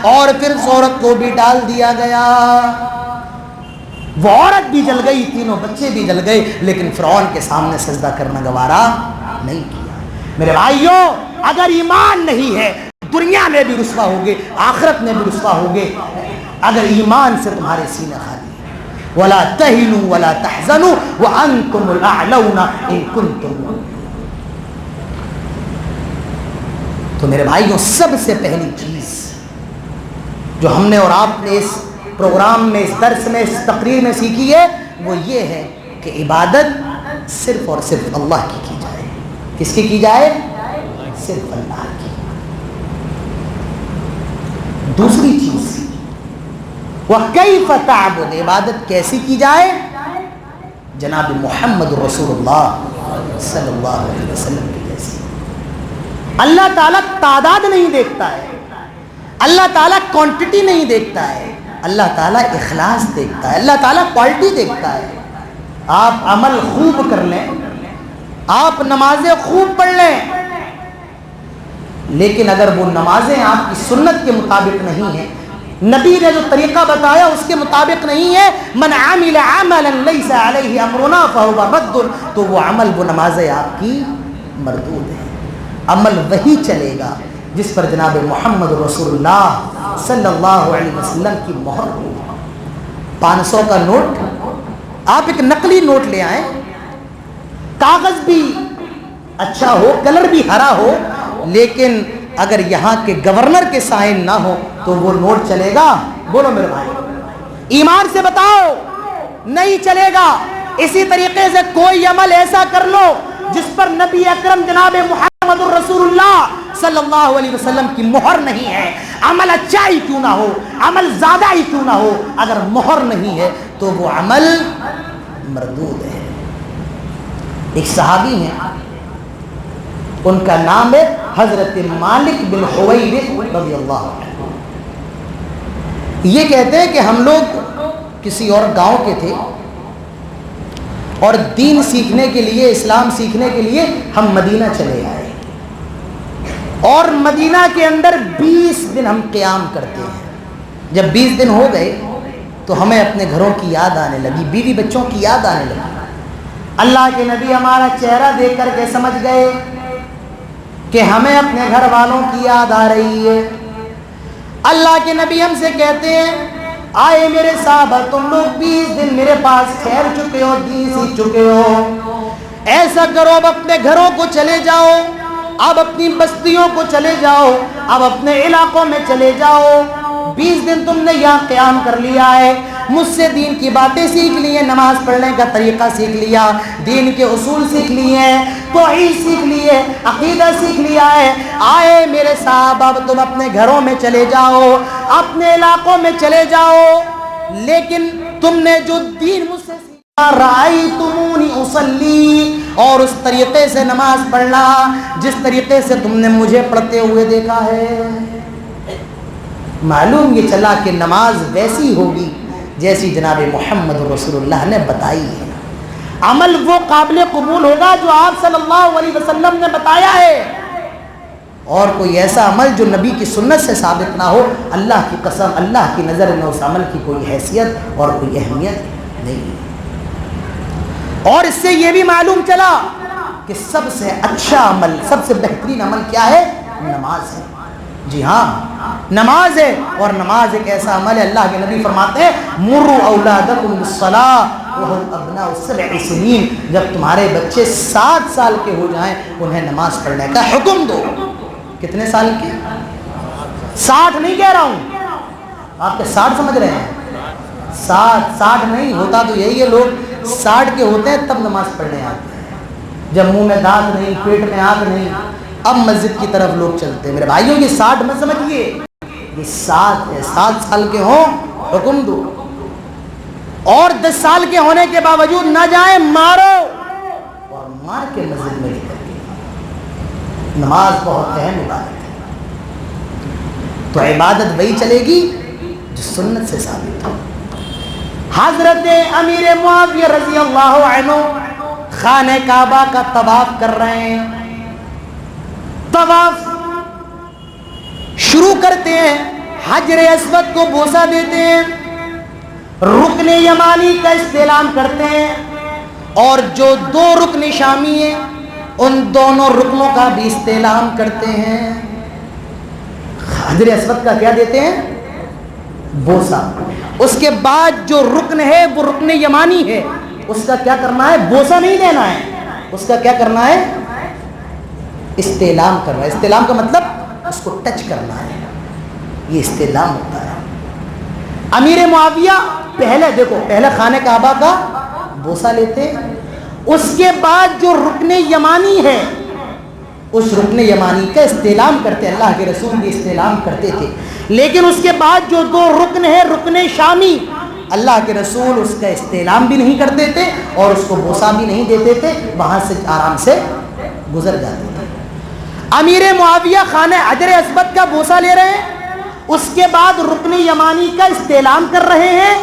S2: اور پھر اس عورت کو بھی ڈال دیا گیا. وہ عورت بھی جل گئی, تینوں بچے بھی جل گئے, لیکن فرعون کے سامنے سجدہ کرنا گوارا نہیں کیا. میرے بھائیوں, اگر ایمان نہیں ہے دنیا میں بھی رسوا ہوگے, آخرت میں بھی رسوا ہوگے. اگر ایمان سے تمہارے سینے خالی ہے, وَلَا تَهِنُوا وَلَا تَحْزَنُوا وَأَنْتُمُ الْأَعْلَوْنَ إِن كُنتُم مُؤْمِنِينَ. تو میرے بھائیوں, سب سے پہلی چیز جو ہم نے اور آپ نے اس پروگرام میں, اس درس میں, اس تقریر میں سیکھی ہے, وہ یہ ہے کہ عبادت صرف اور صرف اللہ کی جائے. کس کی جائے؟ صرف اللہ کی. دوسری چیز وَكَيْفَ تَعْبُدُ, عبادت کیسی کی جائے؟ جناب محمد رسول اللہ صلی اللہ علیہ وسلم کی جیسی. اللہ تعالیٰ تعداد نہیں دیکھتا ہے, اللہ تعالیٰ کوانٹٹی نہیں دیکھتا ہے, اللہ تعالیٰ اخلاص دیکھتا ہے, اللہ تعالیٰ کوالٹی دیکھتا ہے. آپ عمل خوب کر لیں, آپ نمازیں خوب پڑھ لیں, لیکن اگر وہ نمازیں آپ کی سنت کے مطابق نہیں ہیں, نبی نے جو طریقہ بتایا اس کے مطابق نہیں ہے, من عمل عملا لیس علیہ امرنا فہو رد, تو وہ عمل, وہ نمازیں آپ کی مردود ہیں. عمل وہی چلے گا جس پر جناب محمد رسول اللہ صلی اللہ علیہ وسلم کی مہر ہو. 500 کا نوٹ, آپ ایک نقلی نوٹ لے آئیں, کاغذ بھی اچھا ہو, کلر بھی ہرا ہو, لیکن اگر یہاں کے گورنر کے سائن نہ ہو تو وہ نوٹ چلے گا؟ بولو میرے بھائی, ایمان سے بتاؤ, نہیں چلے گا. اسی طریقے سے کوئی عمل ایسا کر لو جس پر نبی اکرم جناب محمد رسول اللہ صلی اللہ علیہ وسلم کی مہر نہیں ہے, عمل اچھا ہی کیوں نہ ہو, عمل زیادہ ہی کیوں نہ ہو, اگر مہر نہیں ہے تو وہ عمل مردود ہے. ایک صحابی ہیں, ان کا نام ہے حضرت مالک بن حویرث رضی اللہ عنہ. یہ کہتے ہیں کہ ہم لوگ کسی اور گاؤں کے تھے اور دین سیکھنے کے لیے, اسلام سیکھنے کے لیے ہم مدینہ چلے آئے, اور مدینہ کے اندر 20 دن ہم قیام کرتے ہیں. جب 20 دن ہو گئے تو ہمیں اپنے گھروں کی یاد آنے لگی, بیوی بچوں کی یاد آنے لگی. اللہ کے نبی ہمارا چہرہ دیکھ کر کے سمجھ گئے کہ ہمیں اپنے گھر والوں کی یاد آ رہی ہے. اللہ کے نبی ہم سے کہتے ہیں, آئے میرے صحابہ, تم لوگ 20 دن میرے پاس ٹھہر چکے ہو, دین سیکھ چکے ہو, ایسا کرو اب اپنے گھروں کو چلے جاؤ, اب اپنی بستیوں کو چلے جاؤ, اب اپنے علاقوں میں چلے جاؤ. 20 دن تم نے یہاں قیام کر لیا ہے, مجھ سے دین کی باتیں سیکھ لی ہیں, نماز پڑھنے کا طریقہ سیکھ لیا, دین کے اصول سیکھ لیے ہیں, توحید سیکھ لی ہے, عقیدہ سیکھ لیا ہے. آئے میرے صاحب, اب تم اپنے گھروں میں چلے جاؤ, اپنے علاقوں میں چلے جاؤ, لیکن تم نے جو دین مجھ سے سیکھا, رأیتمونی اصلی, اور اس طریقے سے نماز پڑھنا جس طریقے سے تم نے مجھے پڑھتے ہوئے دیکھا ہے. معلوم یہ چلا کہ نماز ویسی ہوگی جیسی جناب محمد رسول اللہ نے بتائی ہے. عمل وہ قابل قبول ہوگا جو آپ صلی اللہ علیہ وسلم نے بتایا ہے, اور کوئی ایسا عمل جو نبی کی سنت سے ثابت نہ ہو, اللہ کی قسم, اللہ کی نظر میں اس عمل کی کوئی حیثیت اور کوئی اہمیت نہیں. اور اس سے یہ بھی معلوم چلا کہ سب سے اچھا عمل, سب سے بہترین عمل کیا ہے؟ نماز ہے. جی ہاں, نماز ہے, اور نماز ایک ایسا عمل ہے, اللہ کے نبی فرماتے ہیں مروا اولادکم بالصلاۃ وَهُمْ أَبْنَاءُ سَبْعِ سِنِينَ، جب تمہارے بچے 7 سال کے ہو جائیں انہیں نماز پڑھنے کا حکم دو۔ کتنے سال کے؟ 60 نہیں کہہ رہا ہوں، آپ کے 60 سمجھ رہے ہیں؟ 60 نہیں ہوتا تو یہی ہے، لوگ 60 کے ہوتے ہیں تب نماز پڑھنے آتے ہیں، جب منہ میں دانت نہیں، پیٹ میں آنکھ نہیں، اب مسجد کی طرف لوگ چلتے ہیں۔ میرے بھائیوں یہ 60 مت سمجھیے، یہ 7 ہے، 7 سال کے ہوں حکم دو، اور 10 سال کے ہونے کے باوجود نہ جائیں، مارو اور مار کے مسجد میں لے کر کے۔ نماز بہت اہم عبادت ہے، تو عبادت وہی چلے گی جو سنت سے ثابت ہو۔ حضرت امیر معاویہ رضی اللہ عنہ خانہ کعبہ کا طواف کر رہے ہیں، طواف شروع کرتے ہیں، حجر اسود کو بوسہ دیتے ہیں، رکن یمانی کا استعلام کرتے ہیں، اور جو 2 رکن شامی ہیں ان دونوں رکنوں کا بھی استعلام کرتے ہیں۔ حجر اسود کا کیا دیتے ہیں؟ بوسہ۔ اس کے بعد جو رکن ہے وہ رکن یمانی ہے، اس کا کیا کرنا ہے؟ بوسہ نہیں دینا ہے، اس کا کیا کرنا ہے؟ استعلام کرنا ہے۔ استعلام کا مطلب اس کو ٹچ کرنا ہے، یہ استعلام ہوتا ہے۔ امیر معاویہ پہلے خانہ کعبہ کا بوسہ لیتے، اس کے بعد جو رکن یمانی ہے اس رکن یمانی کا استعلام کرتے۔ اللہ کے رسول بھی استعلام کرتے تھے، لیکن اس کے بعد جو 2 رکن ہے رکن شامی، اللہ کے رسول اس کا استعلام بھی نہیں کرتے تھے اور اس کو بوسہ بھی نہیں دیتے تھے، وہاں سے آرام سے گزر جاتے تھے۔ امیر معاویہ خانہ حجر اسود کا بوسہ لے رہے ہیں، اس کے بعد رکن یمانی کا استعلام کر رہے ہیں،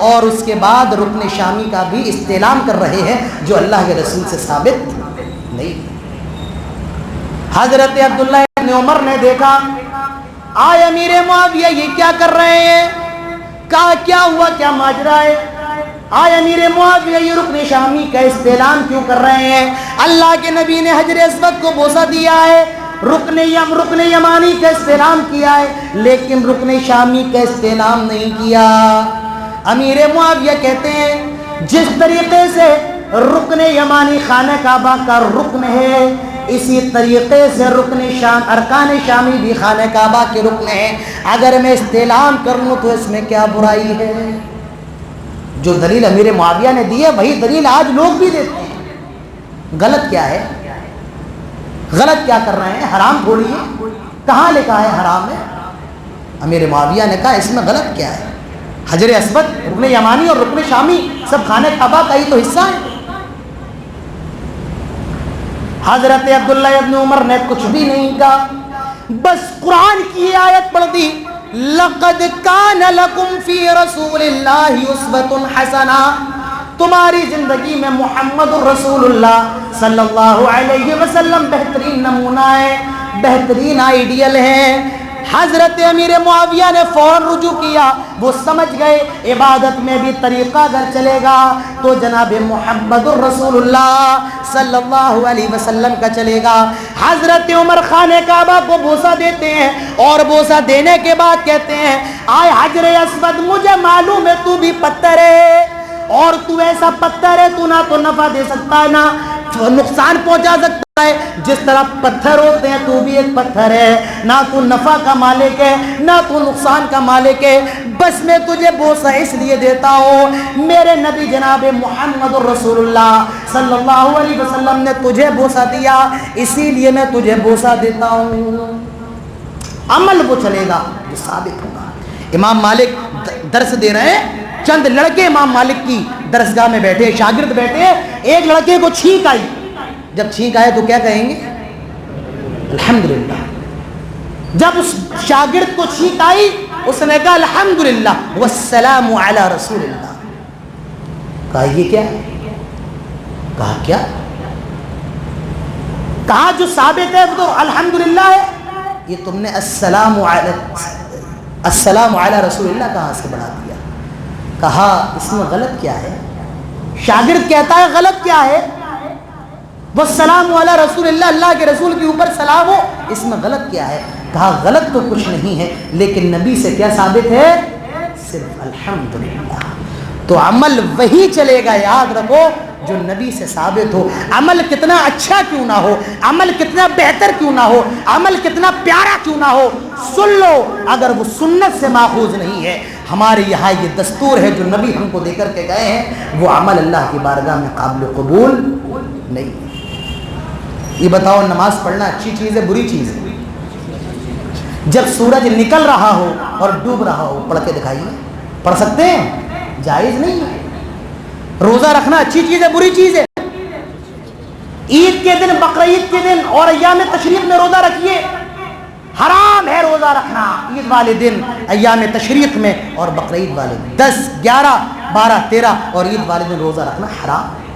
S2: اور اس کے بعد رکن شامی کا بھی استعلام کر رہے ہیں، جو اللہ کے رسول سے ثابت نہیں۔ حضرت عبداللہ ابن عمر نے دیکھا، آئے امیر معاویہ یہ کیا کر رہے ہیں؟ کہا کیا ہوا، کیا ماجرا ہے؟ آئے امیر معاویہ یہ رکن شامی کا استعلام کیوں کر رہے ہیں؟ اللہ کے نبی نے حجر اسود کو بوسہ دیا ہے، رکن یمانی کا استعلام کیا ہے، لیکن رکن شامی کا استعلام نہیں کیا۔ امیر معاویہ کہتے ہیں جس طریقے سے رکن یمانی خانہ کعبہ کا رکن ہے، اسی طریقے سے ارکان شامی بھی خانہ کعبہ کے رکن ہیں، اگر میں استعلام کر لوں تو اس میں کیا برائی ہے؟ جو دلیل امیر معاویہ نے دی ہے وہی دلیل آج لوگ بھی دیتے ہیں۔ غلط کیا ہے؟ غلط کیا کر رہے ہیں؟ حرام تھوڑی ہے، کہاں لکھا ہے حرام ہے؟ امیر معاویہ نے کہا اس میں غلط کیا ہے؟ حجر اسود، رکن یمانی اور رکن شامی سب خانہ کعبہ کا ہی تو حصہ ہے۔ حضرت عبداللہ ابن عمر نے کچھ بھی نہیں کہا، بس قرآن کی آیت پڑھ دی، لَقَدْ كَانَ لَكُمْ فِي رَسُولِ اللَّهِ أُسْوَةٌ حَسَنَةٌ، تمہاری زندگی میں محمد الرسول اللہ صلی اللہ علیہ وسلم بہترین نمونہ ہے، بہترین آئیڈیل ہے۔ حضرت امیر معاویہ نے فوراً رجوع کیا، وہ سمجھ گئے عبادت میں بھی طریقہ اگر چلے گا تو جناب محمد الرسول اللہ صلی اللہ علیہ وسلم کا چلے گا۔ حضرت عمر خانہ کعبہ کو بوسہ دیتے ہیں، اور بوسہ دینے کے بعد کہتے ہیں آئے حجر اسود، مجھے معلوم ہے تو بھی پتھر ہے، اور تو ایسا پتھر ہے، تو نہ تو نفع دے سکتا ہے نہ نقصان پہنچا سکتا ہے، جس طرح پتھر ہوتے ہیں تو بھی ایک پتھر ہے، نہ تو نفع کا مالک ہے نہ تو نقصان کا مالک ہے، بس میں تجھے بوسہ اس لیے دیتا ہوں، میرے نبی جناب محمد الرسول اللہ صلی اللہ علیہ وسلم نے تجھے بوسہ دیا، اسی لیے میں تجھے بوسہ دیتا ہوں۔ عمل وہ چلے گا جو ثابت ہوگا۔ امام مالک درس دے رہے ہیں، چند لڑکے امام مالک کی درسگاہ میں بیٹھے، شاگرد بیٹھے، ایک لڑکے کو چھینک آئی، جب چھینک آئے تو کیا کہیں گے؟ الحمدللہ۔ جب اس شاگرد کو چھینک آئی اس نے کہا الحمدللہ والسلام علی رسول اللہ۔ کہا یہ کیا ہے؟ کہا کیا؟ کہا جو ثابت ہے وہ تو الحمدللہ ہے، یہ تم نے السلام علی رسول اللہ کہاں سے بڑھا دیا؟ کہا اس میں غلط کیا ہے؟ شاگرد کہتا ہے غلط کیا ہے؟ والسلام علی رسول اللہ، اللہ کے رسول کے اوپر سلام ہو، اس میں غلط کیا ہے؟ کہا غلط تو کچھ نہیں ہے، لیکن نبی سے کیا ثابت ہے؟ صرف الحمدللہ۔ تو عمل وہی چلے گا، یاد رکھو، جو نبی سے ثابت ہو. عمل کتنا اچھا کیوں نہ ہو، عمل کتنا بہتر کیوں نہ ہو، عمل کتنا پیارا کیوں نہ ہو، سن لو اگر وہ سنت سے ماخوذ نہیں ہے. ہمارے یہاں یہ دستور ہے جو نبی ہم کو دے کر کے گئے ہیں، وہ عمل اللہ کی بارگاہ میں قابل قبول نہیں ہے. یہ بتاؤ نماز پڑھنا اچھی چیز ہے بری چیز ہے؟ جب سورج نکل رہا ہو اور ڈوب رہا ہو پڑھ کے دکھائیے. پڑھ سکتے ہیں؟ جائز نہیں ہے. روزہ رکھنا اچھی چیز ہے بری چیز ہے؟ عید کے دن، بقرعید کے دن اور ایام تشریق میں روزہ رکھیے. حرام ہے روزہ رکھنا عید والے دن، ایام تشریق میں اور بقرعید والے دن. 10، 11، 12، 13 اور عید والے دن روزہ رکھنا حرام ہے.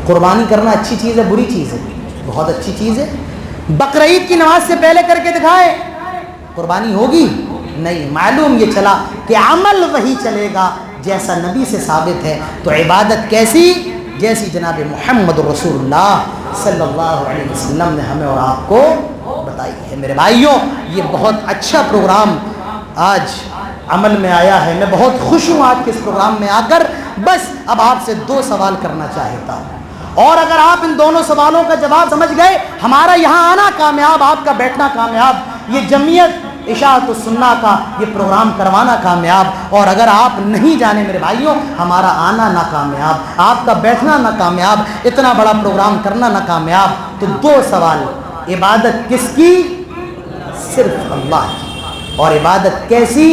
S2: قربانی کرنا اچھی چیز ہے بری چیز ہے؟ بہت اچھی چیز ہے. بقرعید کی نماز سے پہلے کر کے دکھائے، قربانی ہوگی؟ نہیں. معلوم یہ چلا کہ عمل وہی چلے گا جیسا نبی سے ثابت ہے. تو عبادت کیسی؟ جیسی جناب محمد رسول اللہ صلی اللہ علیہ وسلم نے ہمیں اور آپ کو بتائی ہے. میرے بھائیوں، یہ بہت اچھا پروگرام آج عمل میں آیا ہے. میں بہت خوش ہوں آج کے اس پروگرام میں آ کر. بس اب آپ سے 2 سوال کرنا چاہتا ہوں، اور اگر آپ ان دونوں سوالوں کا جواب سمجھ گئے، ہمارا یہاں آنا کامیاب، آپ کا بیٹھنا کامیاب، یہ جمعیت اشاعت السنہ کا یہ پروگرام کروانا کامیاب. اور اگر آپ نہیں جانے میرے بھائیوں، ہمارا آنا ناکامیاب، آپ کا بیٹھنا ناکامیاب، اتنا بڑا پروگرام کرنا ناکامیاب. تو 2 سوال، عبادت کس کی؟ صرف اللہ کی. اور عبادت کیسی؟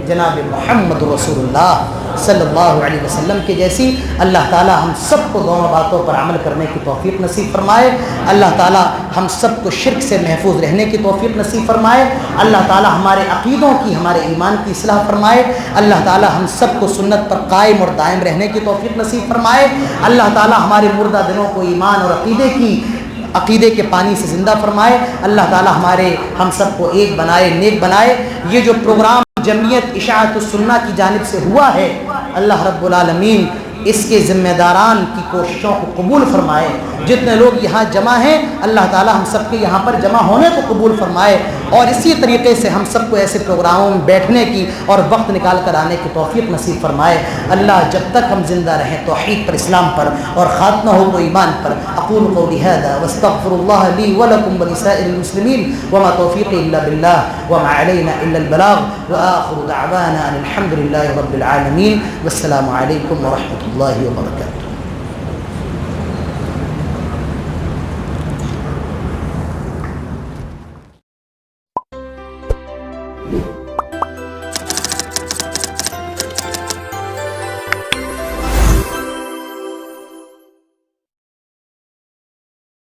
S2: جناب محمد رسول اللہ صلی اللہ علیہ وسلم کے جیسی. اللہ تعالی ہم سب کو دونوں باتوں پر عمل کرنے کی توفیق نصیب فرمائے. اللہ تعالی ہم سب کو شرک سے محفوظ رہنے کی توفیق نصیب فرمائے. اللہ تعالی ہمارے عقیدوں کی، ہمارے ایمان کی اصلاح فرمائے. اللہ تعالی ہم سب کو سنت پر قائم اور دائم رہنے کی توفیق نصیب فرمائے. اللہ تعالی ہمارے مردہ دلوں کو ایمان اور عقیدے کے پانی سے زندہ فرمائے. اللہ تعالی ہم سب کو ایک بنائے، نیک بنائے. یہ جو پروگرام جمعیت اشاعت السنہ کی جانب سے ہوا ہے، اللہ رب العالمین اس کے ذمہ داران کی کوششوں کو قبول فرمائے. جتنے لوگ یہاں جمع ہیں، اللہ تعالی ہم سب کے یہاں پر جمع ہونے کو قبول فرمائے. اور اسی طریقے سے ہم سب کو ایسے پروگراموں میں بیٹھنے کی اور وقت نکال کر آنے کی توفیق نصیب فرمائے. اللہ جب تک ہم زندہ رہیں توحید پر، اسلام پر، اور خاتمہ ہو تو ایمان پر. اقول قولی ھذا واستغفر اللہ لی ولکم ولسائر المسلمین وما توفیقی الا باللہ وما علینا الا البلاغ وآخر دعوانا ان الحمد للہ رب العالمین. والسلام علیکم ورحمۃ اللہ وبرکاتہ.